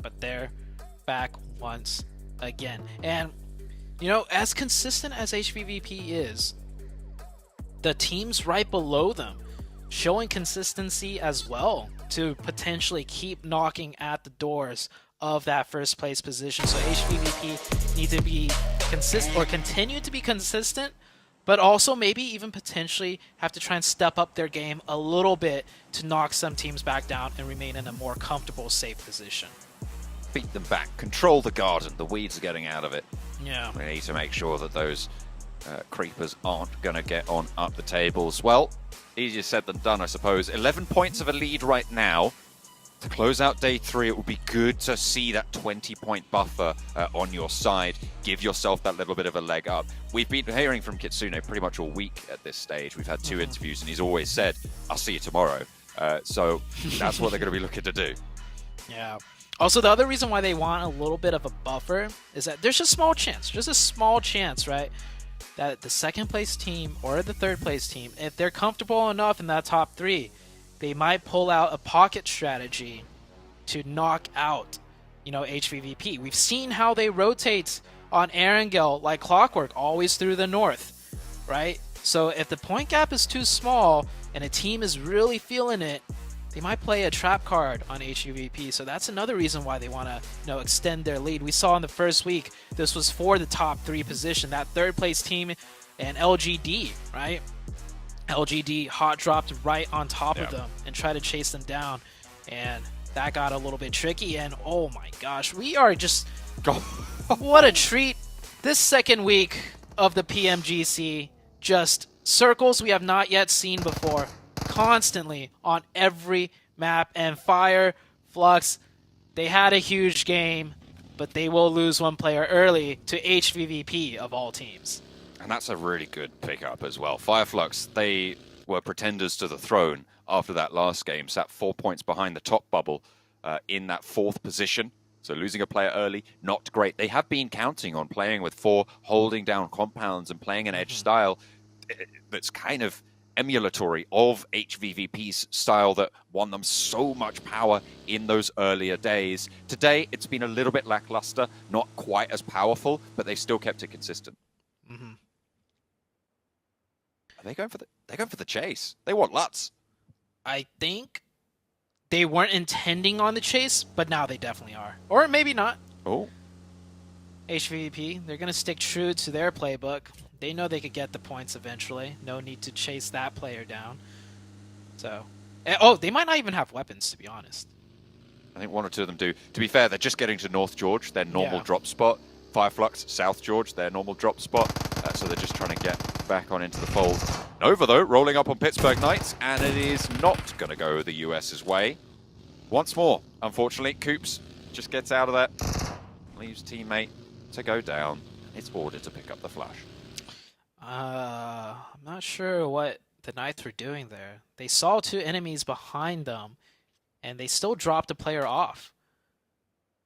but they're back once again. And, you know, as consistent as HVVP is, the teams right below them showing consistency as well to potentially keep knocking at the doors of that first place position. So HVVP need to be consistent or continue to be consistent, but also maybe even potentially have to try and step up their game a little bit to knock some teams back down and remain in a more comfortable, safe position. Beat them back, control the garden, the weeds are getting out of it. Yeah. We need to make sure that those creepers aren't going to get on up the tables. Well, easier said than done, I suppose. 11 points of a lead right now. To close out day 3, it would be good to see that 20-point buffer on your side. Give yourself that little bit of a leg up. We've been hearing from Kitsune pretty much all week at this stage. We've had 2 interviews, and he's always said, I'll see you tomorrow. So that's what they're going to be looking to do. Yeah. Also, the other reason why they want a little bit of a buffer is that there's a small chance, right, that the second place team or the third place team, if they're comfortable enough in that top 3, they might pull out a pocket strategy to knock out, you know, HVVP. We've seen how they rotate on Erangel like clockwork, always through the north, right? So if the point gap is too small and a team is really feeling it, they might play a trap card on HVVP. So that's another reason why they want to, you know, extend their lead. We saw in the first week, this was for the top 3 position, that third place team and LGD, right? LGD hot dropped right on top of them and tried to chase them down, and that got a little bit tricky. And oh my gosh, we are just what a treat this second week of the PMGC. Just circles we have not yet seen before, constantly on every map. And Fireflux, they had a huge game, but they will lose one player early to HVVP of all teams. And that's a really good pickup as well. Fireflux, they were pretenders to the throne after that last game, sat 4 points behind the top bubble in that 4th position. So losing a player early, not great. They have been counting on playing with 4, holding down compounds and playing an edge style that's kind of emulatory of HVVP's style that won them so much power in those earlier days. Today, it's been a little bit lackluster, not quite as powerful, but they've still kept it consistent. Mm-hmm. They're going for the chase. They want Lutz. I think they weren't intending on the chase, but now they definitely are. Or maybe not. Oh. HVVP, they're going to stick true to their playbook. They know they could get the points eventually. No need to chase that player down. So, they might not even have weapons, to be honest. I think one or two of them do. To be fair, they're just getting to North George, their normal Yeah. drop spot. Fireflux, South George, their normal drop spot. So they're just trying to get back on into the fold. Nova, though, rolling up on Pittsburgh Knights, and it is not going to go the US's way. Once more, unfortunately, Coops just gets out of that, leaves teammate to go down. It's ordered to pick up the flash. I'm not sure what the Knights were doing there. They saw two enemies behind them, and they still dropped a player off.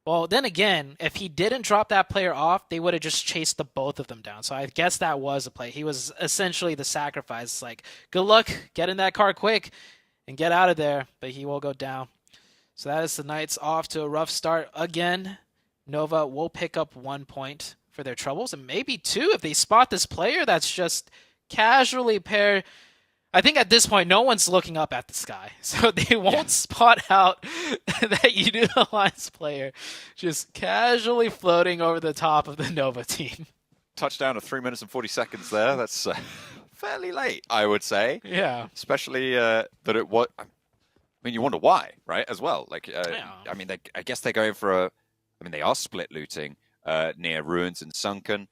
Well, then again, if he didn't drop that player off, they would have just chased the both of them down. So I guess that was a play. He was essentially the sacrifice. Like, good luck, get in that car quick, and get out of there. But he will go down. So that is the Knights off to a rough start again. Nova will pick up 1 point for their troubles, and maybe 2 if they spot this player that's just casually paired. I think at this point, no one's looking up at the sky, so they won't spot out that you do Alliance player just casually floating over the top of the Nova team. Touchdown of 3 minutes and 40 seconds there. That's fairly late, I would say. Yeah. Especially that it was... I mean, you wonder why, right, as well. Like, Yeah. I mean, I guess they're going for a... I mean, they are split looting near Ruins and Sunken.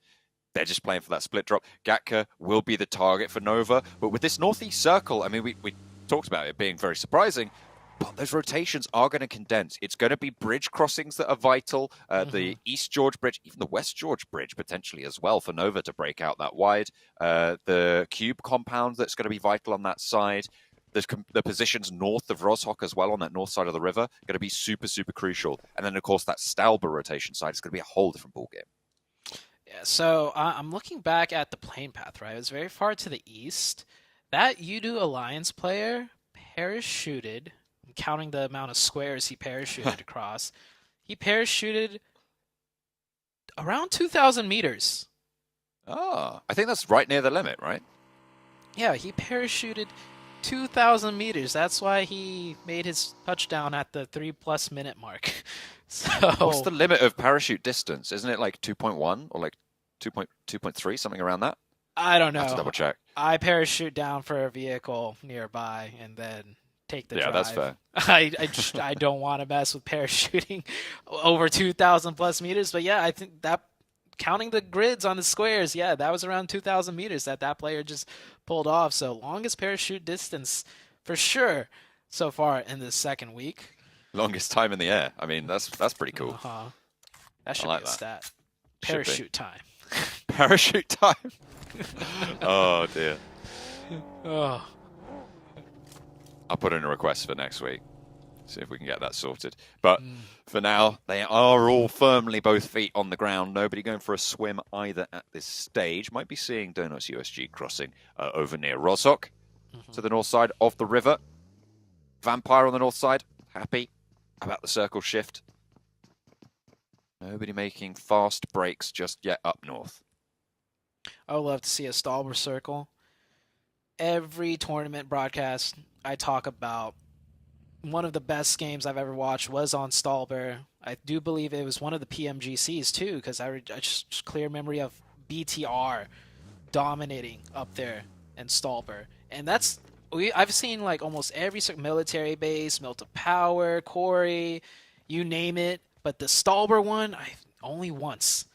They're just playing for that split drop. Gatka will be the target for Nova. But with this Northeast Circle, I mean, we talked about it being very surprising, but those rotations are going to condense. It's going to be bridge crossings that are vital. The East George Bridge, even the West George Bridge potentially as well for Nova to break out that wide. The Cube compound that's going to be vital on that side. The positions north of Roshok as well on that north side of the river going to be super, super crucial. And then, of course, that Stalber rotation side is going to be a whole different ballgame. Yeah, so I'm looking back at the plane path, right? It was very far to the east. That Udo Alliance player parachuted, I'm counting the amount of squares he parachuted across. He parachuted around 2,000 meters. Oh, I think that's right near the limit, right? Yeah, he parachuted 2,000 meters. That's why he made his touchdown at the 3+ minute mark. So what's the limit of parachute distance? Isn't it like 2.1 or like 2.3, something around that? I don't know. I have to double check. I parachute down for a vehicle nearby and then take the drive. Yeah, that's fair. I don't want to mess with parachuting over 2,000 plus meters, but yeah, I think that counting the grids on the squares, yeah, that was around 2,000 meters that player just pulled off. So longest parachute distance for sure so far in the second week. Longest time in the air. I mean, that's pretty cool. Uh-huh. That should like be a that. stat. Parachute time. Parachute time. Oh dear. Oh. I'll put in a request for next week. See if we can get that sorted. But for now, they are all firmly both feet on the ground. Nobody going for a swim either at this stage. Might be seeing Donuts USG crossing over near Roshok to the north side of the river. Vampire on the north side. Happy about the circle shift. Nobody making fast breaks just yet up north. I would love to see a Stalber circle. Every tournament broadcast I talk about, one of the best games I've ever watched was on Stalber. I do believe it was one of the PMGCs too, because I just clear memory of BTR dominating up there in Stalber. And I've seen like almost every military base, Milton Power, Quarry, you name it. But the Stalber one, only once.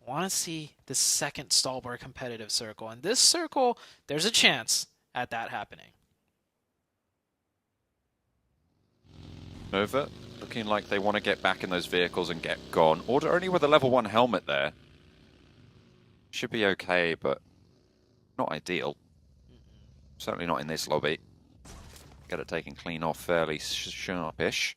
I want to see the second Stalber competitive circle. And this circle, there's a chance at that happening. Nova looking like they want to get back in those vehicles and get gone. Order only with a level 1 helmet there. Should be okay, but not ideal. Certainly not in this lobby. Get it taken clean off fairly sharpish.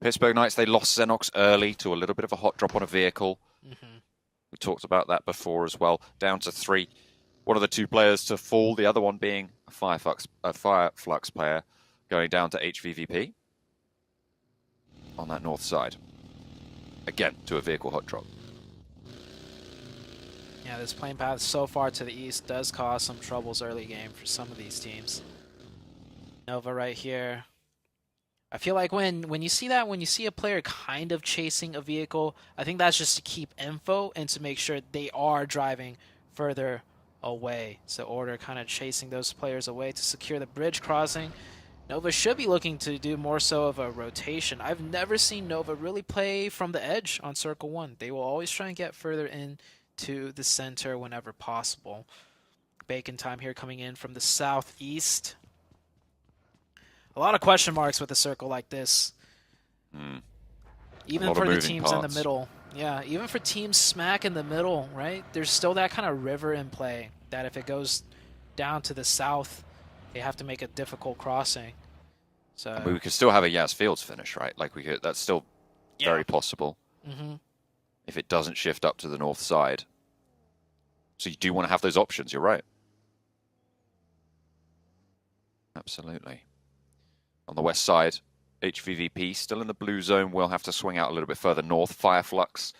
Pittsburgh Knights, they lost Xenox early to a little bit of a hot drop on a vehicle. We talked about that before as well. Down to 3. one of the two players to fall, the other one being a Fireflux player going down to HVVP on that north side. Again, to a vehicle hot drop. Yeah, this plane path so far to the east does cause some troubles early game for some of these teams. Nova right here. I feel like when you see that, when you see a player kind of chasing a vehicle, I think that's just to keep info and to make sure they are driving further away. So Order kind of chasing those players away to secure the bridge crossing. Nova should be looking to do more so of a rotation. I've never seen Nova really play from the edge on Circle 1. They will always try and get further into the center whenever possible. Bacon time here coming in from the southeast. A lot of question marks with a circle like this. Even for the teams in the middle. Yeah, even for teams smack in the middle, right? There's still that kind of river in play that if it goes down to the south, they have to make a difficult crossing. So I mean, we could still have a Yas Fields finish, right? Like we could. That's still very possible. If it doesn't shift up to the north side. So you do want to have those options. You're right. Absolutely. On the west side, HVVP still in the blue zone. We'll have to swing out a little bit further north. Fireflux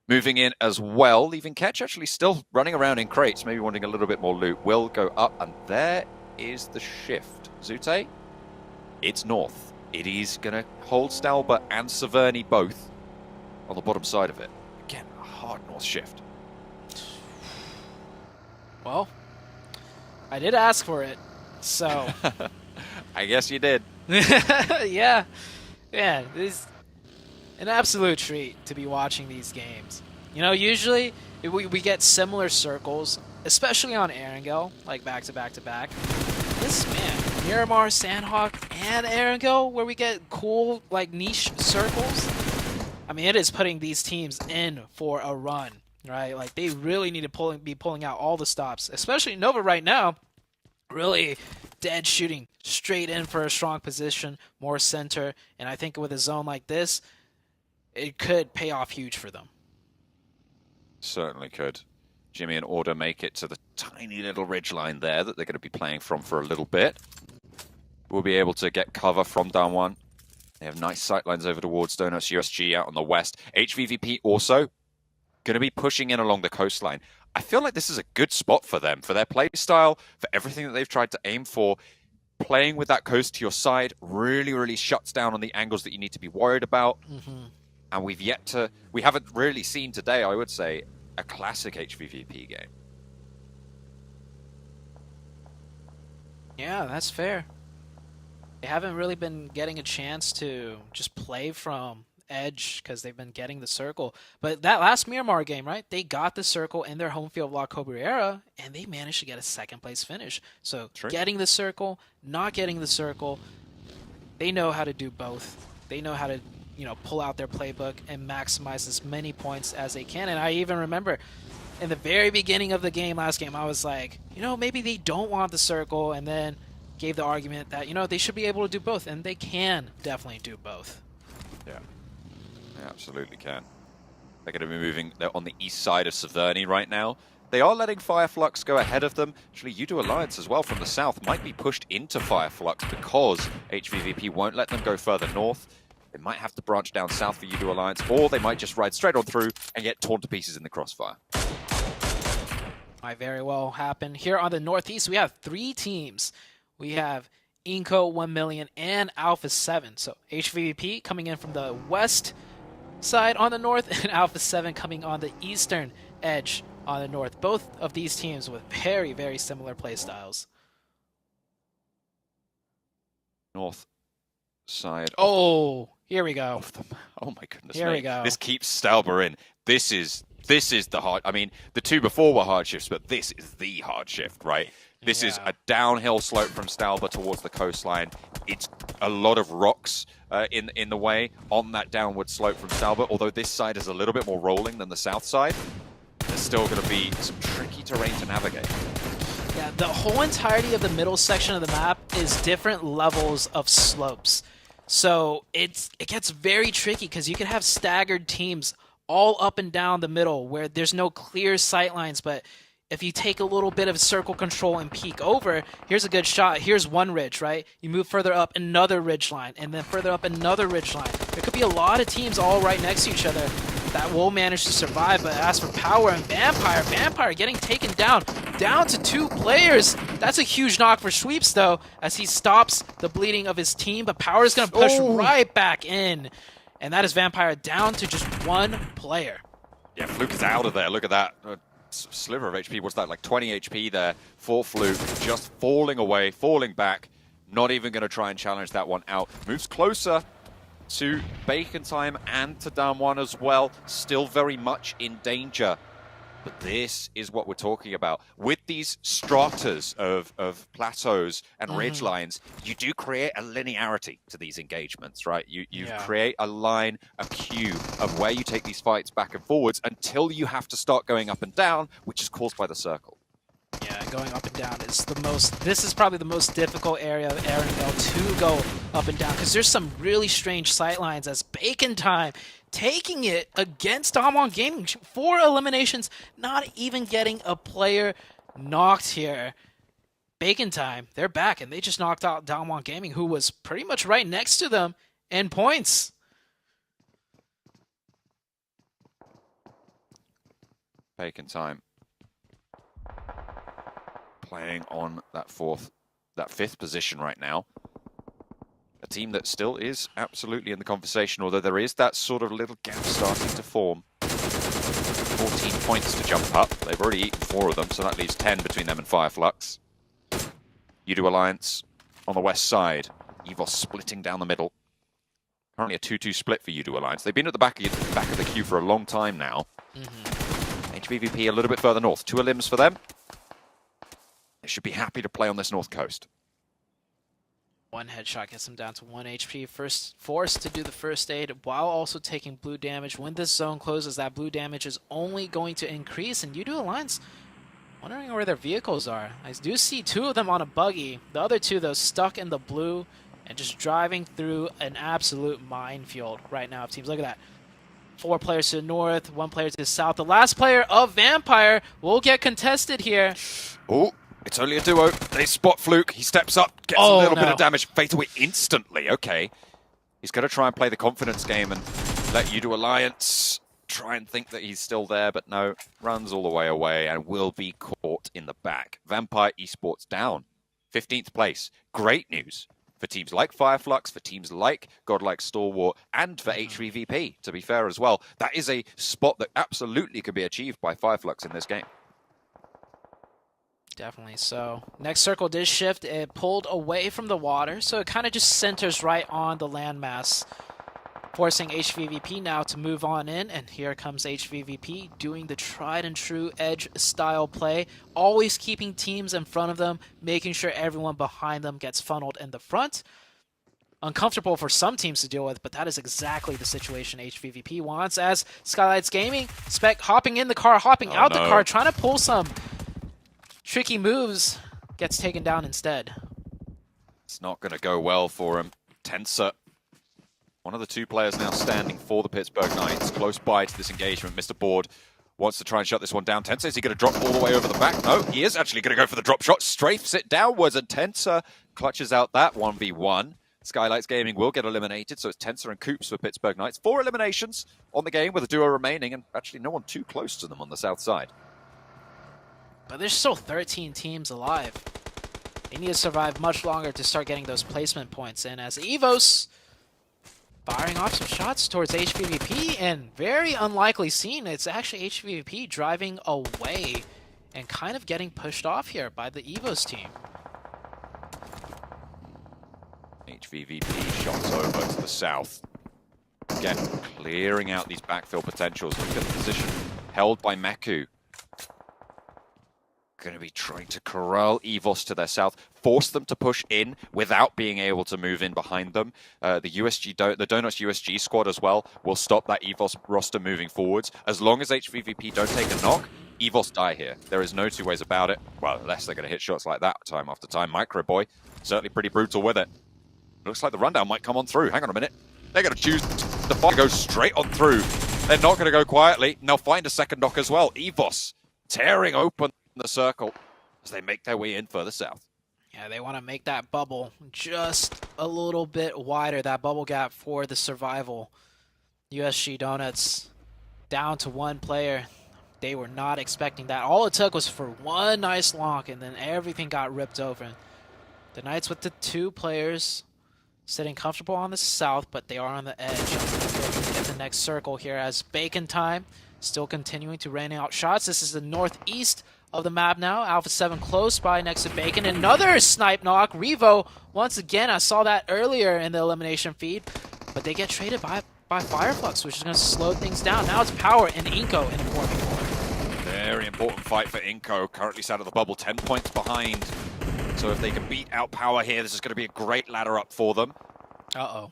moving in as well. Leaving Ketch actually still running around in crates, maybe wanting a little bit more loot. Will go up, and there is the shift. Zute, it's north. It is going to hold Stalbert and Severny both on the bottom side of it. Again, a hard north shift. Well, I did ask for it, so I guess you did. yeah, it's an absolute treat to be watching these games. You know, usually we get similar circles, especially on Erangel, like back to back to back. This, man, Miramar, Sandhawk, and Erangel, where we get cool, like, niche circles. I mean, it is putting these teams in for a run, right? Like, they really need to be pulling out all the stops, especially Nova right now. Really dead shooting straight in for a strong position, more center, and I think with a zone like this, it could pay off huge for them. Certainly could. Jimmy and Order make it to the tiny little ridge line there that they're going to be playing from for a little bit. We'll be able to get cover from down one. They have nice sightlines over towards Donuts USG out on the west. HVVP also going to be pushing in along the coastline. I feel like this is a good spot for them, for their play style, for everything that they've tried to aim for. Playing with that coast to your side really, really shuts down on the angles that you need to be worried about. And we haven't really seen today, I would say, a classic HVVP game. Yeah, that's fair. They haven't really been getting a chance to just play from edge because they've been getting the circle. But that last Miramar game, right? They got the circle in their home field of La Cabrera, and they managed to get a second place finish. So getting the circle, not getting the circle, they know how to do both. They know how to, you know, pull out their playbook and maximize as many points as they can. And I even remember in the very beginning of the game, last game, I was like, you know, maybe they don't want the circle, and then gave the argument that, you know, they should be able to do both, and they can definitely do both. Yeah, they absolutely can. They're going to be moving, they're on the east side of Severny right now. They are letting Fireflux go ahead of them. Actually, Udo Alliance as well from the south might be pushed into Fireflux because HVVP won't let them go further north. They might have to branch down south for Udo Alliance, or they might just ride straight on through and get torn to pieces in the crossfire. Might very well happen. Here on the northeast, we have three teams. We have Inco, 1 million, and Alpha 7. So HVVP coming in from the west side on the north, and Alpha 7 coming on the eastern edge on the north. Both of these teams with very, very similar play styles. North side. Oh, here we go. Oh my goodness. Here we go. This keeps Stalber in. This is the hard. I mean, the two before were hard shifts, but this is the hard shift, right? This is a downhill slope from Stalber towards the coastline. It's a lot of rocks in the way on that downward slope from Stalber, although this side is a little bit more rolling than the south side. There's still going to be some tricky terrain to navigate. Yeah, the whole entirety of the middle section of the map is different levels of slopes. So it gets very tricky because you can have staggered teams all up and down the middle where there's no clear sight lines, but if you take a little bit of circle control and peek over, here's a good shot. Here's one ridge, right? You move further up, another ridge line, and then further up, another ridge line. There could be a lot of teams all right next to each other that will manage to survive, but as for Power and Vampire getting taken down to 2 players. That's a huge knock for Sweeps, though, as he stops the bleeding of his team, but Power is going to push right back in, and that is Vampire down to just 1 player. Yeah, Fluke is out of there. Look at that. Sliver of HP. What's that, like 20 HP there for Fluke, just falling away, falling back, not even going to try and challenge that one out. Moves closer to Bacon Time and to down 1 as well, still very much in danger. But this is what we're talking about. With these stratas of plateaus and ridge lines, you do create a linearity to these engagements, right? You create a line, a queue of where you take these fights back and forwards until you have to start going up and down, which is caused by the circle. Yeah, going up and down is this is probably the most difficult area of Arendelle to go up and down, because there's some really strange sight lines as Bacon Time taking it against Damwon Gaming. 4 eliminations, not even getting a player knocked here. Bacon Time, they're back, and they just knocked out Damwon Gaming, who was pretty much right next to them in points. Bacon Time playing on that 5th position right now. A team that still is absolutely in the conversation, although there is that sort of little gap starting to form. 14 points to jump up. They've already eaten 4 of them, so that leaves 10 between them and Fireflux. Udo Alliance on the west side. EVOS splitting down the middle. Currently a 2-2 split for Udo Alliance. They've been at the back of the queue for a long time now. HVVP a little bit further north. 2 elims for them. They should be happy to play on this north coast. 1 headshot gets him down to 1 HP. First forced to do the first aid while also taking blue damage. When this zone closes, that blue damage is only going to increase. And Udo Alliance wondering where their vehicles are. I do see 2 of them on a buggy. The other 2, though, stuck in the blue and just driving through an absolute minefield right now of teams. Look at that. 4 players to the north, 1 player to the south. The last player of Vampire will get contested here. Oh. It's only a duo. They spot Fluke. He steps up, gets a little bit of damage. Fade away instantly. Okay. He's going to try and play the confidence game and let Udo Alliance try and think that he's still there, but no. Runs all the way away and will be caught in the back. Vampire Esports down. 15th place. Great news for teams like Fireflux, for teams like Godlike Stalwart, and for HVVP, to be fair as well. That is a spot that absolutely could be achieved by Fireflux in this game. Definitely. So next circle did shift. It pulled away from the water, so it kind of just centers right on the landmass, forcing HVVP now to move on in. And here comes HVVP doing the tried and true edge style play, always keeping teams in front of them, making sure everyone behind them gets funneled in the front. Uncomfortable for some teams to deal with, but that is exactly the situation HVVP wants, as Skylights Gaming, Spec hopping in the car, hopping out the car, trying to pull some tricky moves, gets taken down instead. It's not going to go well for him. Tensor, one of the 2 players now standing for the Pittsburgh Knights, close by to this engagement. Mr. Board wants to try and shut this one down. Tensor, is he going to drop all the way over the back? No, he is actually going to go for the drop shot. Strafes it downwards, and Tensor clutches out that 1v1. Skylights Gaming will get eliminated, so it's Tensor and Coops for Pittsburgh Knights. 4 eliminations on the game with a duo remaining, and actually no one too close to them on the south side. But there's still 13 teams alive. They need to survive much longer to start getting those placement points in, as EVOS firing off some shots towards HVVP, and very unlikely scene. It's actually HVVP driving away and kind of getting pushed off here by the EVOS team. HVVP shots over to the south. Again, clearing out these backfill potentials. Look at the position held by Meku. Going to be trying to corral EVOS to their south, force them to push in without being able to move in behind them. The Donuts USG squad as well will stop that EVOS roster moving forwards. As long as HVVP don't take a knock, EVOS die here. There is no 2 ways about it. Well, unless they're going to hit shots like that time after time. Micro Boy, certainly pretty brutal with it. Looks like the rundown might come on through. Hang on a minute. They're going to choose the fight to go straight on through. They're not going to go quietly. And they'll find a second knock as well. EVOS tearing open the circle as they make their way in further south. Yeah, they want to make that bubble just a little bit wider, that bubble gap for the survival. USG Donuts down to one player. They were not expecting that. All it took was for one nice lock, and then everything got ripped open. The Knights with the 2 players sitting comfortable on the south, but they are on the edge. Looking to get the next circle here as Bacon Time still continuing to rain out shots. This is the northeast of the map now. Alpha 7 close by next to Bacon. Another snipe knock. Revo, once again, I saw that earlier in the elimination feed, but they get traded by Fireflux, which is going to slow things down. Now it's Power and Inko in a 4v4. Very important fight for Inko. Currently sat at the bubble, 10 points behind. So if they can beat out Power here, this is going to be a great ladder up for them. Uh-oh.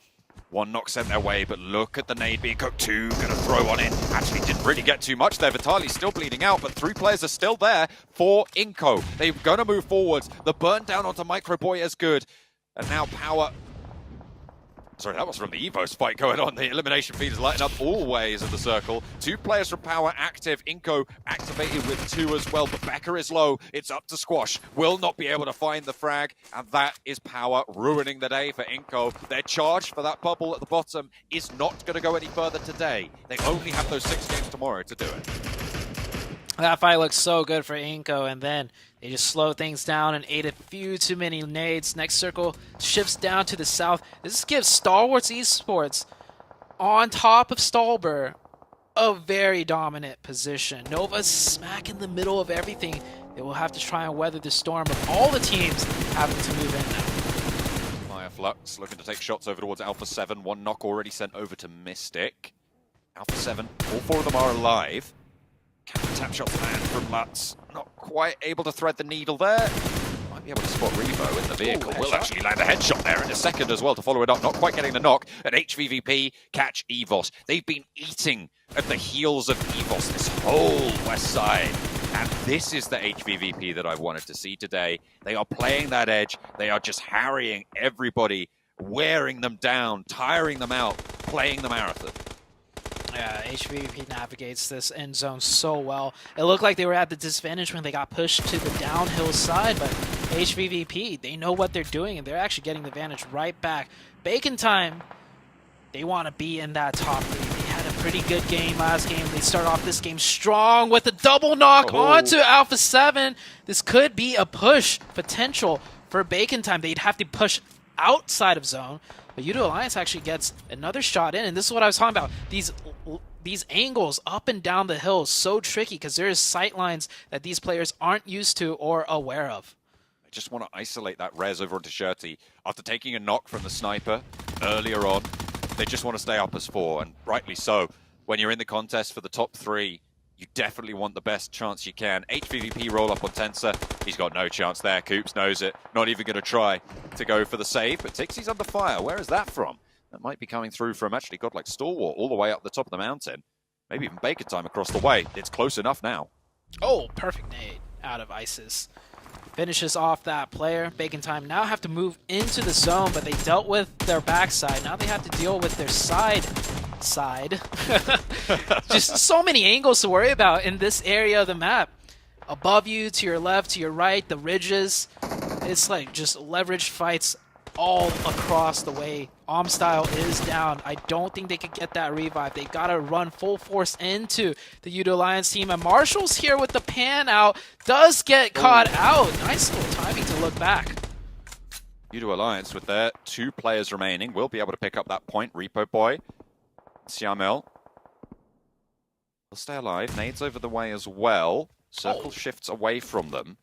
1 knock sent their way, but look at the nade being cooked. 2 going to throw one in. Actually didn't really get too much there. Vitali's still bleeding out, but 3 players are still there for Inko. They're going to move forwards. The burn down onto Microboy is good. And now Power... Sorry, that was from the Evos fight going on. The elimination feed is lighting up all ways of the circle. 2 players from Power active. Inko activated with 2 as well, but Becker is low. It's up to Squash. Will not be able to find the frag, and that is Power ruining the day for Inko. Their charge for that bubble at the bottom is not going to go any further today. They only have those 6 games tomorrow to do it. That fight looks so good for Inko, and then they just slow things down and ate a few too many nades. Next circle shifts down to the south. This gives Stalwarts Esports on top of Stalber a very dominant position. Nova's smack in the middle of everything. They will have to try and weather the storm of all the teams having to move in now. Fireflux looking to take shots over towards Alpha 7. 1 knock already sent over to Mystic. Alpha 7, all 4 of them are alive. Tap shots land from Lutz. Not quite able to thread the needle there. Might be able to spot Revo in the vehicle. Will actually land a headshot there in a second as well to follow it up. Not quite getting the knock. And HVVP catch EVOS. They've been eating at the heels of EVOS this whole west side. And this is the HVVP that I wanted to see today. They are playing that edge. They are just harrying everybody, wearing them down, tiring them out, playing the marathon. Yeah, HVVP navigates this end zone so well. It looked like they were at the disadvantage when they got pushed to the downhill side, but HVVP, they know what they're doing, and they're actually getting the advantage right back. Bacon Time, they want to be in that top 3. They had a pretty good game last game. They start off this game strong with a double knock onto Alpha 7. This could be a push potential for Bacon Time. They'd have to push outside of zone. But Udo Alliance actually gets another shot in, and this is what I was talking about. These angles up and down the hill so tricky because there's sight lines that these players aren't used to or aware of. I just want to isolate that res over onto Shirty. After taking a knock from the sniper earlier on, they just want to stay up as 4, and rightly so. When you're in the contest for the top 3, you definitely want the best chance you can. HVVP roll up on Tensor. He's got no chance there. Coops knows it. Not even going to try to go for the save. But Tixie's under fire. Where is that from? That might be coming through from actually Godlike Stalwart all the way up the top of the mountain. Maybe even Bacon Time across the way. It's close enough now. Oh, perfect nade out of Isis. Finishes off that player. Bacon Time now have to move into the zone, but they dealt with their backside. Now they have to deal with their side. Just so many angles to worry about in this area of the map. Above you, to your left, to your right, the ridges. It's like just leveraged fights all across the way. Style is down. I don't think they could get that revive. They gotta run full force into the Udo Alliance team. And Marshall's here with the pan out. Does get caught out. Nice little timing to look back. Udo Alliance with their 2 players remaining will be able to pick up that point. Repo Boy, Siamel will stay alive. Nades over the way as well. Circle shifts away from them.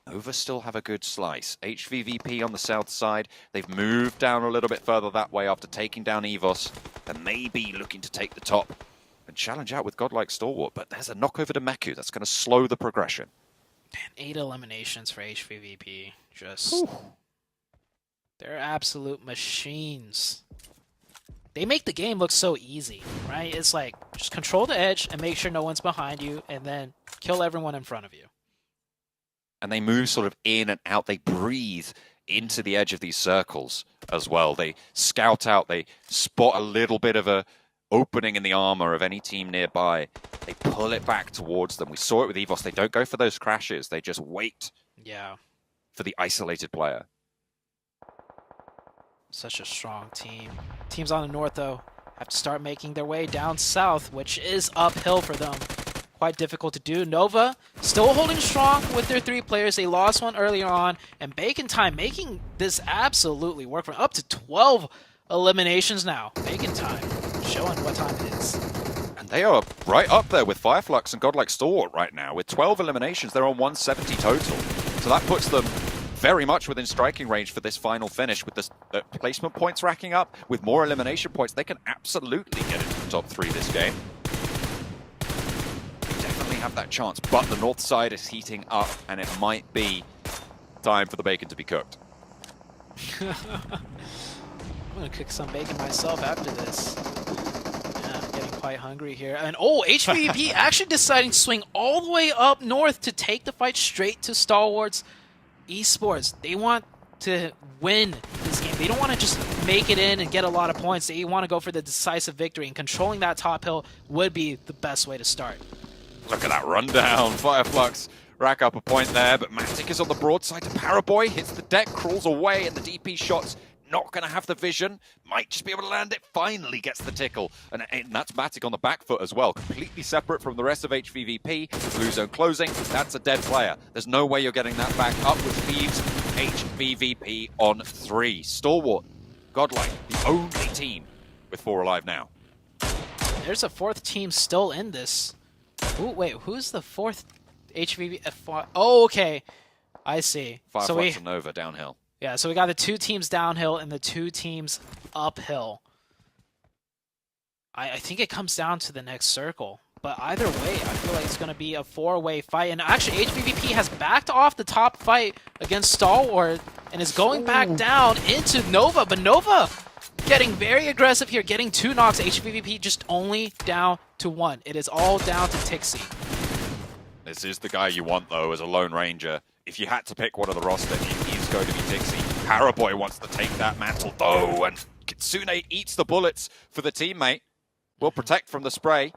Nova still have a good slice. HVVP on the south side. They've moved down a little bit further that way after taking down EVOS. They're maybe looking to take the top and challenge out with Godlike Stalwart. But there's a knock over to Meku. That's going to slow the progression. 8 eliminations for HVVP. Just... They're absolute machines. They make the game look so easy, right? It's like, just control the edge and make sure no one's behind you, and then kill everyone in front of you. And they move sort of in and out. They breathe into the edge of these circles as well. They scout out. They spot a little bit of a opening in the armor of any team nearby, they pull it back towards them. We saw it with EVOS. They don't go for those crashes. They just wait for the isolated player. Such a strong team. Teams on the north, though, have to start making their way down south, which is uphill for them. Quite difficult to do. Nova still holding strong with their 3 players. They lost one earlier on, and Bacon Time making this absolutely work for up to 12 eliminations now. Bacon Time showing what time it is. And they are right up there with Fireflux and Godlike Stalwart right now. With 12 eliminations, they're on 170 total. So that puts them very much within striking range for this final finish. With the placement points racking up, with more elimination points, they can absolutely get into the top 3 this game. They definitely have that chance, but the north side is heating up, and it might be time for the bacon to be cooked. I'm going to cook some bacon myself after this. Yeah, I'm getting quite hungry here. And oh, HVVP actually deciding to swing all the way up north to take the fight straight to Stalwart's Esports. They want to win this game. They don't want to just make it in and get a lot of points. They want to go for the decisive victory, and controlling that top hill would be the best way to start. Look at that rundown. Fireflux rack up a point there, but Matic is on the broadside to Paraboy. Hits the deck, crawls away, and the DP shots not going to have the vision. Might just be able to land it. Finally gets the tickle. And that's Matic on the back foot as well. Completely separate from the rest of HVVP. Blue zone closing. That's a dead player. There's no way you're getting that back up, which leaves HVVP on 3. Stalwart, Godlike, the only team with 4 alive now. There's a 4th team still in this. Ooh, wait, who's the 4th HVVP? Oh, okay. I see. Fireflux and Nova downhill. Yeah, so we got the 2 teams downhill and the 2 teams uphill. I think it comes down to the next circle. But either way, I feel like it's going to be a 4-way fight. And actually, HVVP has backed off the top fight against Stalwart and is going back down into Nova. But Nova getting very aggressive here, getting 2 knocks. HVVP just only down to 1. It is all down to Tixie. This is the guy you want, though, as a Lone Ranger. If you had to pick one of the roster, he's going to be Tixie. Paraboy wants to take that mantle, though, and Kitsune eats the bullets for the teammate. Will protect from the spray.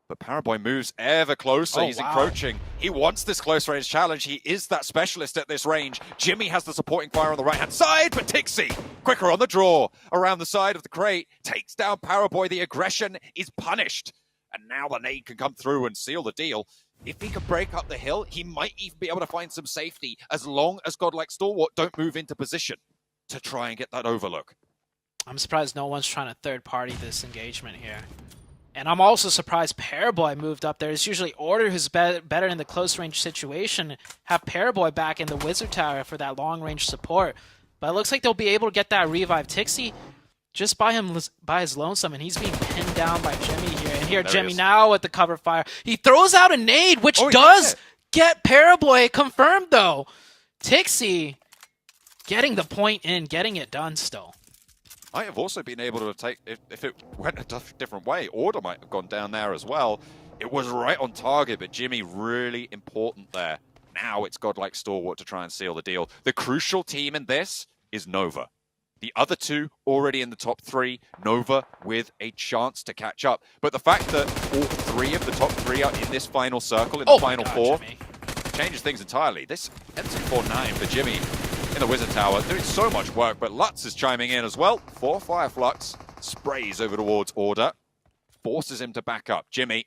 But Paraboy moves ever closer. He's encroaching. He wants this close range challenge. He is that specialist at this range. Jimmy has the supporting fire on the right-hand side, but Tixie, quicker on the draw, around the side of the crate, takes down Paraboy. The aggression is punished. And now the nade can come through and seal the deal. If he can break up the hill, he might even be able to find some safety, as long as Godlike Stalwart don't move into position to try and get that overlook. I'm surprised no one's trying to third-party this engagement here. And I'm also surprised Paraboy moved up there. It's usually Order who's better in the close-range situation. Have Paraboy back in the Wizard Tower for that long-range support. But it looks like they'll be able to get that revive. Tixie just by his lonesome, and he's being pinned down by Jimmy here. And here, Jimmy now with the cover fire. He throws out a nade, which does get Paraboy confirmed, though. Tixie getting the point in, getting it done still. Might have also been able to take, if it went a different way, Order might have gone down there as well. It was right on target, but Jimmy really important there. Now it's Godlike Stalwart to try and seal the deal. The crucial team in this is Nova. The other 2 already in the top 3. Nova with a chance to catch up. But the fact that all 3 of the top 3 are in this final circle, in the final 4, Jimmy changes things entirely. This ends in 4-9 for Jimmy in the Wizard Tower, doing so much work, but Lutz is chiming in as well. For Fireflux, sprays over towards Order, forces him to back up. Jimmy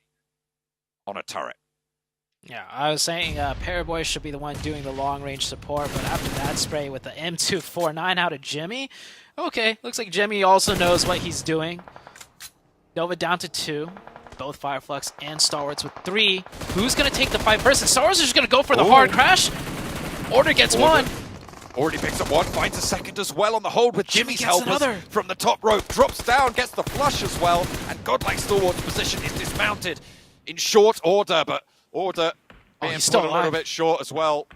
on a turret. Yeah, I was saying Paraboy should be the one doing the long-range support, but after that spray with the M249 out of Jimmy, okay, looks like Jimmy also knows what he's doing. Nova down to 2, both Fireflux and Stalwarts with 3. Who's going to take the fight first? And Stalwarts is just going to go for the hard crash. Order gets 1. Already picks up 1, finds a second as well on the hold with Jimmy's helpers from the top rope. Drops down, gets the flush as well, and Godlike Stalwart's position is dismounted in short order, but Order being he's still put a alive. little bit short as well.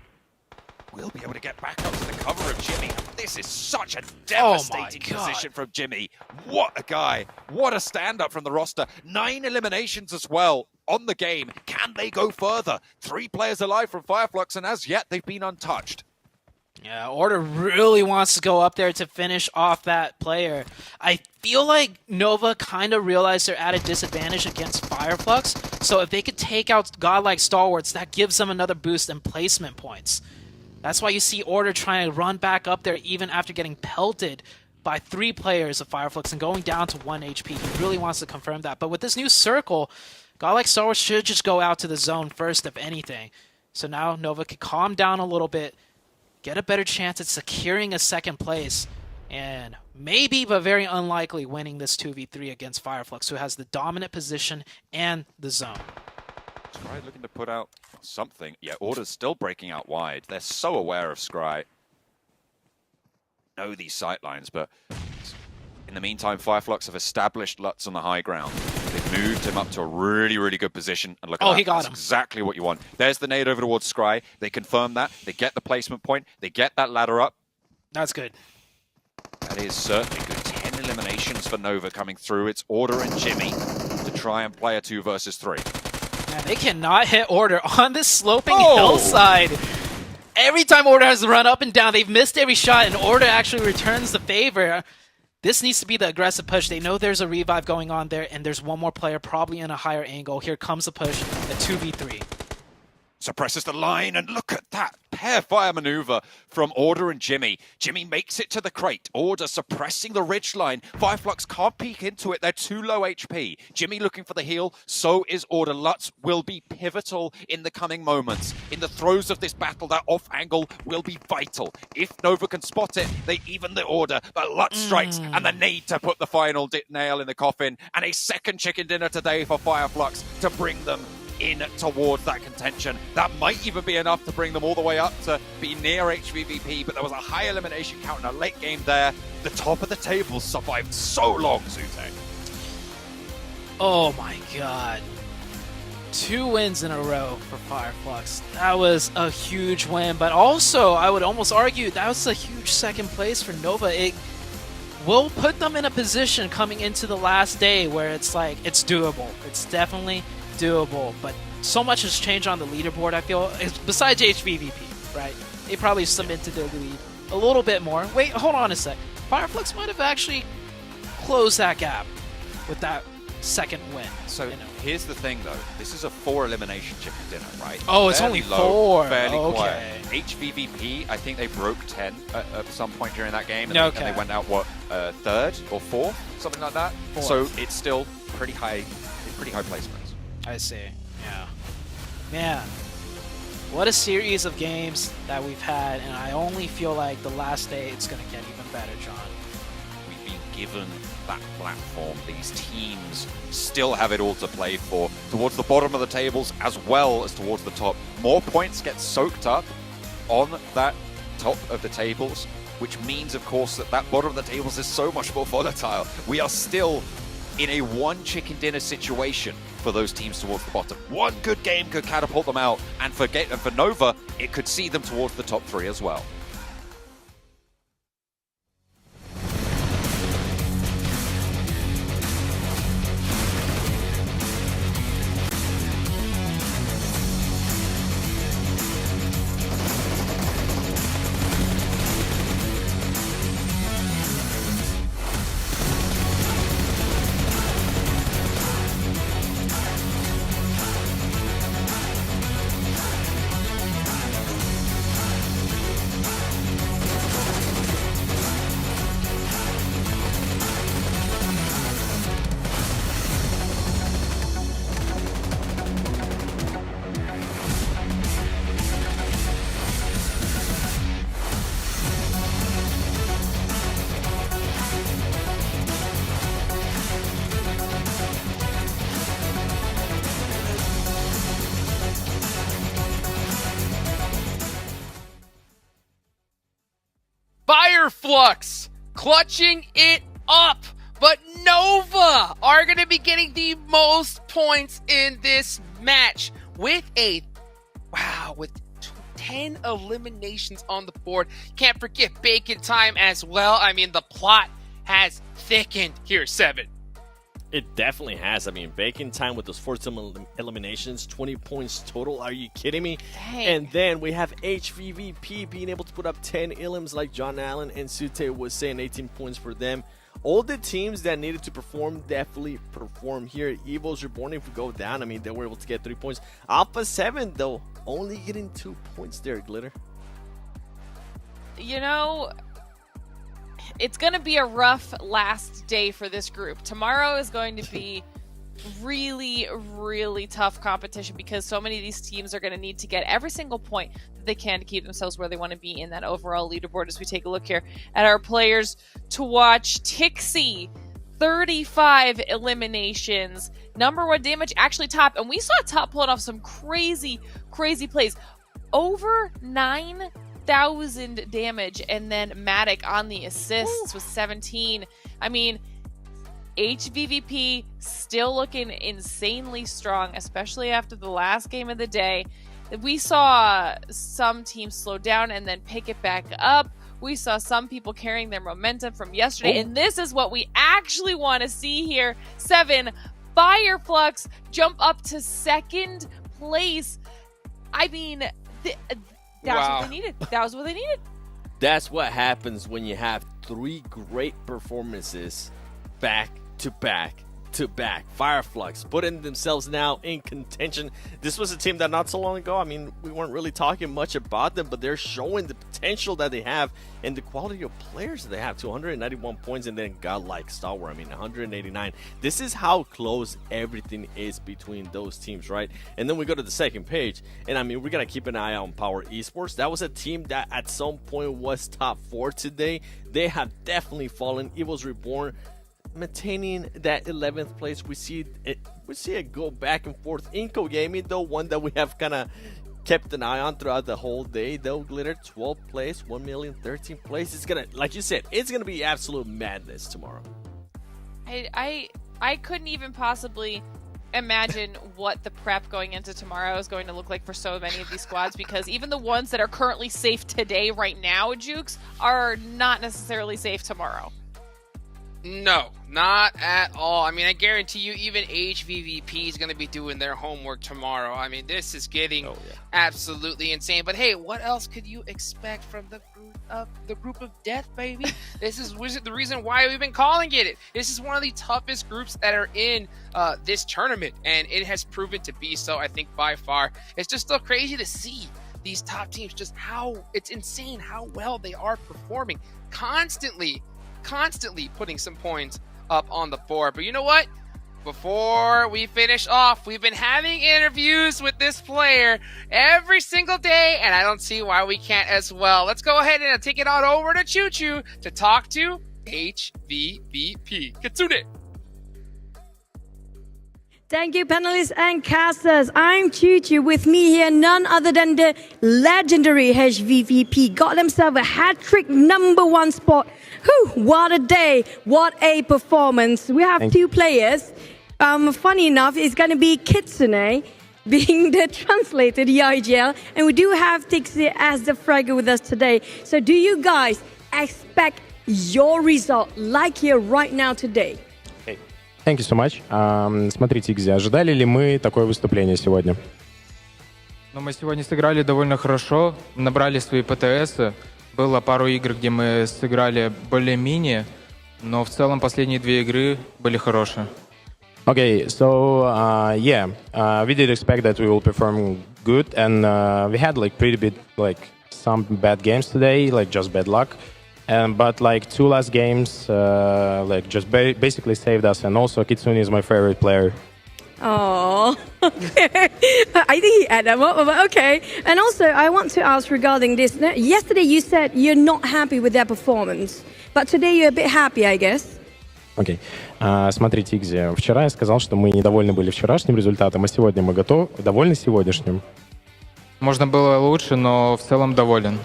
We'll be able to get back up to the cover of Jimmy. This is such a devastating position from Jimmy. What a guy. What a stand-up from the roster. 9 eliminations as well on the game. Can they go further? 3 players alive from Fireflux, and as yet, they've been untouched. Yeah, Order really wants to go up there to finish off that player. I feel like Nova kind of realized they're at a disadvantage against Fireflux, so if they could take out Godlike Stalwarts, that gives them another boost in placement points. That's why you see Order trying to run back up there even after getting pelted by 3 players of Fireflux and going down to 1 HP. He really wants to confirm that. But with this new circle, Godlike Stalwarts should just go out to the zone first, if anything. So now Nova can calm down a little bit, get a better chance at securing a second place, and maybe, but very unlikely, winning this 2v3 against Fireflux, who has the dominant position and the zone. Scry looking to put out something. Yeah, Order's still breaking out wide. They're so aware of Scry. Know these sightlines, but in the meantime, Fireflux have established Lutz on the high ground. They've moved him up to a really, really good position. And look at that. He got That's him. Exactly what you want. There's the nade over towards Scry. They confirm that. They get the placement point. They get that ladder up. That's good. That is certainly good. 10 eliminations for Nova coming through. It's Order and Jimmy to try and play a 2 versus 3. Man, they cannot hit Order on this sloping hillside. Every time Order has run up and down, they've missed every shot, and Order actually returns the favor. This needs to be the aggressive push. They know there's a revive going on there, and there's one more player probably in a higher angle. Here comes the push, a 2v3. Suppresses the line, and look at that pair fire maneuver from Order and Jimmy. Jimmy makes it to the crate. Order suppressing the ridge line. Fireflux can't peek into it. They're too low HP. Jimmy looking for the heal. So is Order. Lutz will be pivotal in the coming moments. In the throes of this battle, that off angle will be vital. If Nova can spot it, they even the Order. But Lutz strikes, and the need to put the final nail in the coffin. And a second chicken dinner today for Fireflux to bring them in towards that contention. That might even be enough to bring them all the way up to be near HVVP, but there was a high elimination count in a late game there. The top of the table survived so long, Zute. Oh my god. 2 wins in a row for Fireflux. That was a huge win, but also I would almost argue that was a huge second place for Nova. It will put them in a position coming into the last day where it's like, it's doable. It's definitely doable, but so much has changed on the leaderboard, I feel, besides HVVP, right? They probably cemented their lead a little bit more. Wait, hold on a sec. Fireflux might have actually closed that gap with that second win. So here's the thing, though. This is a 4 elimination chicken dinner, right? Oh, it's fairly only low, 4. Fairly Okay. quiet. HVVP, I think they broke 10 at some point during that game, and, Okay. and they went out, what, 3rd or 4th? Something like that. 4th. So it's still pretty high placements. I see. Yeah. Man, what a series of games that we've had, and I only feel like the last day it's going to get even better, John. We've been given that platform. These teams still have it all to play for, towards the bottom of the tables as well as towards the top. More points get soaked up on that top of the tables, which means, of course, that bottom of the tables is so much more volatile. We are still in a 1 chicken dinner situation for those teams towards the bottom. One good game could catapult them out, and for Nova, it could see them towards the top 3 as well. Fireflux clutching it up, but Nova are going to be getting the most points in this match with 10 eliminations on the board. Can't forget Bacon Time as well. I mean, the plot has thickened here, 7. It definitely has. I mean, baking time with those 14 eliminations, 20 points total. Are you kidding me? Dang. And then we have HVVP being able to put up 10 elims like John Allen and Sute was saying, 18 points for them. All the teams that needed to perform definitely perform here. Evil's Reborn, if we go down, I mean, they were able to get 3 points. Alpha 7, though, only getting 2 points there, Glitter. You know, it's going to be a rough last day for this group. Tomorrow is going to be really, really tough competition because so many of these teams are going to need to get every single point that they can to keep themselves where they want to be in that overall leaderboard. As we take a look here at our players to watch, Tixie, 35 eliminations. Number 1 damage, actually top. And we saw top pulling off some crazy, crazy plays. Over 9,000 damage, and then Matic on the assists with 17. I mean, HVVP still looking insanely strong, especially after the last game of the day. We saw some teams slow down and then pick it back up. We saw some people carrying their momentum from yesterday, and this is what we actually want to see here. 7, Fireflux jump up to 2nd place. I mean, that's what they needed. That was what they needed. That's what happens when you have 3 great performances back to back to back. Fireflux putting themselves now in contention. This was a team that not so long ago, I mean, we weren't really talking much about them, but they're showing the potential that they have and the quality of players that they have. 291 points, and then Godlike Stalwart, I mean, 189. This is how close everything is between those teams, right? And then we go to the second page, and I mean, we're going to keep an eye on Power Esports. That was a team that at some point was top 4 today. They have definitely fallen. Evil's Reborn maintaining that 11th place. We see it go back and forth. Inco Gaming, though, one that we have kind of kept an eye on throughout the whole day, though. Glitter, 12th place, 1 million, 13th place. It's gonna, like you said, it's gonna be absolute madness tomorrow. I couldn't even possibly imagine what the prep going into tomorrow is going to look like for so many of these squads, because even the ones that are currently safe today, right now, Jukes, are not necessarily safe tomorrow. No, not at all. I mean, I guarantee you even HVVP is going to be doing their homework tomorrow. I mean, this is getting absolutely insane. But hey, what else could you expect from the group of death, baby? This is the reason why we've been calling it. This is one of the toughest groups that are in this tournament, and it has proven to be so, I think, by far. It's just so crazy to see these top teams, just how it's insane how well they are performing, constantly putting some points up on the board. But you know what? Before we finish off, we've been having interviews with this player every single day, and I don't see why we can't as well. Let's go ahead and take it on over to Choo Choo to talk to HVVP. Kitsune. Thank you, panelists and casters. I'm Choo Choo. With me here, none other than the legendary HVVP. Got themselves a hat-trick #1 spot. Whew, what a day. What a performance. We have 2 players. Funny enough, it's going to be Kitsune being the translator, the IGL. And we do have Tixie as the fragger with us today. So do you guys expect your result like here right now today? Thank you so much. Смотрите, Игзи, ожидали ли мы такое выступление сегодня? Ну, мы сегодня сыграли довольно хорошо, набрали свои ПТС. Было пару игр, где мы сыграли более-менее, но в целом последние 2 игры были хорошие. Okay, so we did expect that we will perform good, and we had like pretty bit like some bad games today, like just bad luck. But like 2 last games, like just basically saved us, and also Kitsune is my favorite player. Oh, I think he added up, but okay. And also, I want to ask regarding this. Yesterday, you said you're not happy with their performance, but today you're a bit happy, I guess. Окей. Смотрите, Игзи, вчера я сказал, что мы недовольны были вчерашним результатом, а сегодня мы довольны сегодняшним. Можно было лучше, но в целом доволен.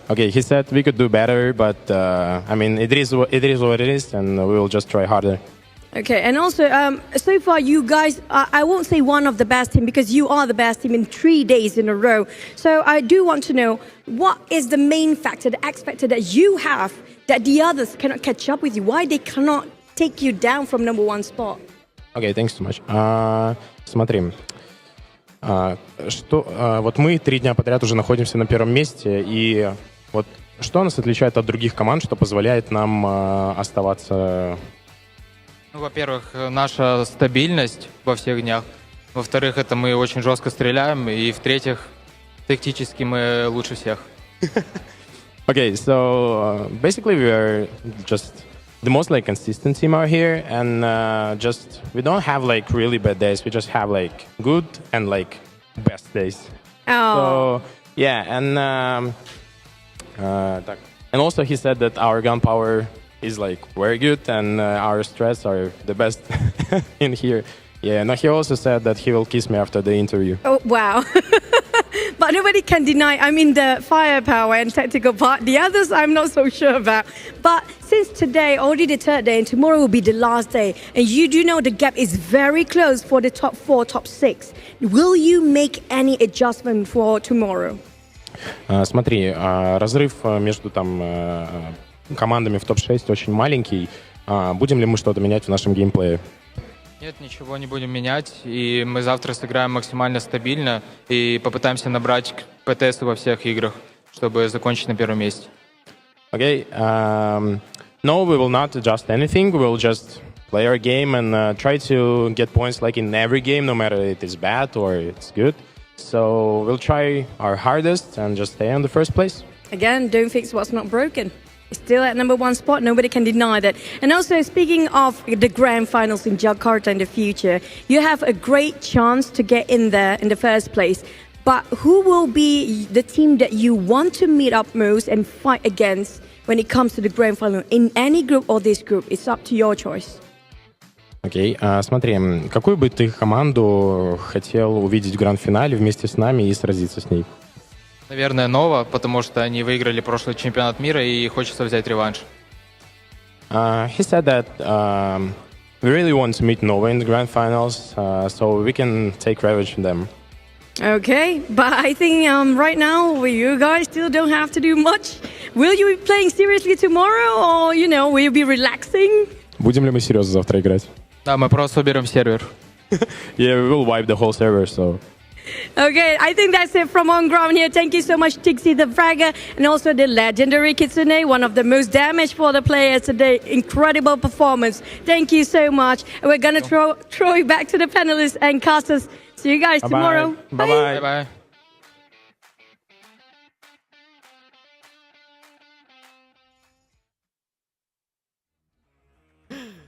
Okay, he said we could do better, but I mean, it is what it is, and we will just try harder. Okay, and also, so far you guys, I won't say one of the best team, because you are the best team in 3 days in a row. So I do want to know, what is the main factor, the X factor that you have that the others cannot catch up with you? Why they cannot take you down from #1 spot? Okay, thanks so much. Смотри, вот мы 3 дня подряд уже находимся на первом месте, и вот что нас отличает от других команд, что позволяет нам оставаться... Ну, во-первых, наша стабильность во всех днях. Во-вторых, это мы очень жестко стреляем. И в-третьих, тактически мы лучше всех. Okay, so basically we are just the most like consistent team out here, and just we don't have like really bad days. We just have like good and like best days. Oh. So yeah, and also he said that our gunpowder is like very good, and our strats are the best in here. Yeah, and he also said that he will kiss me after the interview. Oh, wow. But nobody can deny, I mean, the firepower and tactical part. The others, I'm not so sure about. But since today, already the 3rd day, and tomorrow will be the last day, and you do know the gap is very close for the top 4, top 6. Will you make any adjustment for tomorrow? Смотри, разрыв между там командами в топ-6 очень маленький. Будем ли мы что-то менять в нашем геймплее? Нет, ничего не будем менять. И мы завтра сыграем максимально стабильно и попытаемся набрать ПТС во всех играх, чтобы закончить на первом месте. Okay, no, we will not adjust anything. We will just play our game and try to get points like in every game, no matter if it is bad or it's good. So we'll try our hardest and just stay on the first place. Again, don't fix what's not broken. Still at number 1 spot, nobody can deny that. And also, speaking of the grand finals in Jakarta in the future, you have a great chance to get in there in the first place. But who will be the team that you want to meet up most and fight against when it comes to the grand final? In any group or this group, it's up to your choice. Окей, смотри, какую бы ты команду хотел увидеть в гранд-финале вместе с нами и сразиться с ней? Наверное, Нова, потому что они выиграли прошлый чемпионат мира и хочется взять реванш. He said that we really want to meet Nova in the grand finals, so we can take revenge from them. Okay, but I think right now you guys still don't have to do much. Will you be playing seriously tomorrow, or will you be relaxing? Будем ли мы серьезно завтра играть? Да, мы просто уберем сервер. Yeah, we will wipe the whole server, so... Okay, I think that's it from on ground here. Thank you so much, Tixi the Fragger, and also the legendary Kitsune, one of the most damaged for the players today. Incredible performance. Thank you so much. And we're going to throw it back to the panelists and casters. See you guys tomorrow. Bye-bye. Bye-bye.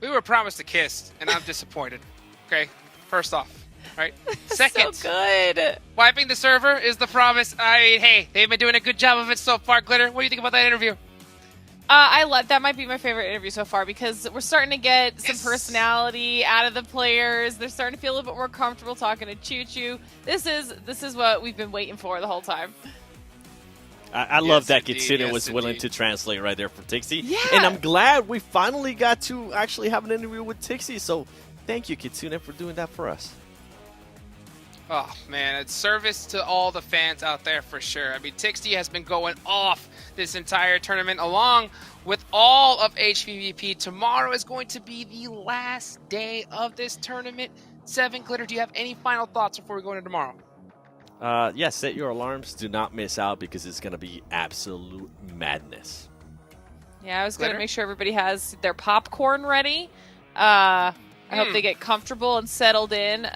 We were promised a kiss, and I'm disappointed. Okay, first off. Right. Second, So good. wiping the server is the promise. Hey, they've been doing a good job of it so far. Glitter, what do you think about that interview? I love that. Might be my favorite interview so far because we're starting to get some personality out of the players. They're starting to feel a little bit more comfortable talking to Choo Choo. This is what we've been waiting for the whole time. I love that indeed, Kitsune yes, was willing indeed. to translate right there for Tixie. Yeah. And I'm glad we finally got to actually have an interview with Tixie. So thank you, Kitsune, for doing that for us. Oh, man, it's service to all the fans out there for sure. I mean, Tixie has been going off this entire tournament along with all of HVVP. Tomorrow is going to be the last day of this tournament. Seven, Glitter, do you have any final thoughts before we go into tomorrow? Yes, set your alarms. Do not miss out because it's going to be absolute madness. Yeah, I was going to Glitter? make sure everybody has their popcorn ready. I hope they get comfortable and settled in.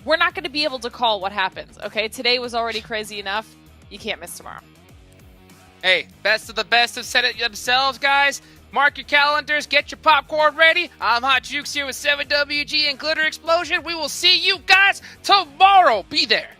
We're not going to be able to call what happens, okay? Today was already crazy enough. You can't miss tomorrow. Hey, best of the best have said it themselves, guys. Mark your calendars, get your popcorn ready. I'm Hot Jukes here with 7WG and Glitter Explosion. We will see you guys tomorrow. Be there.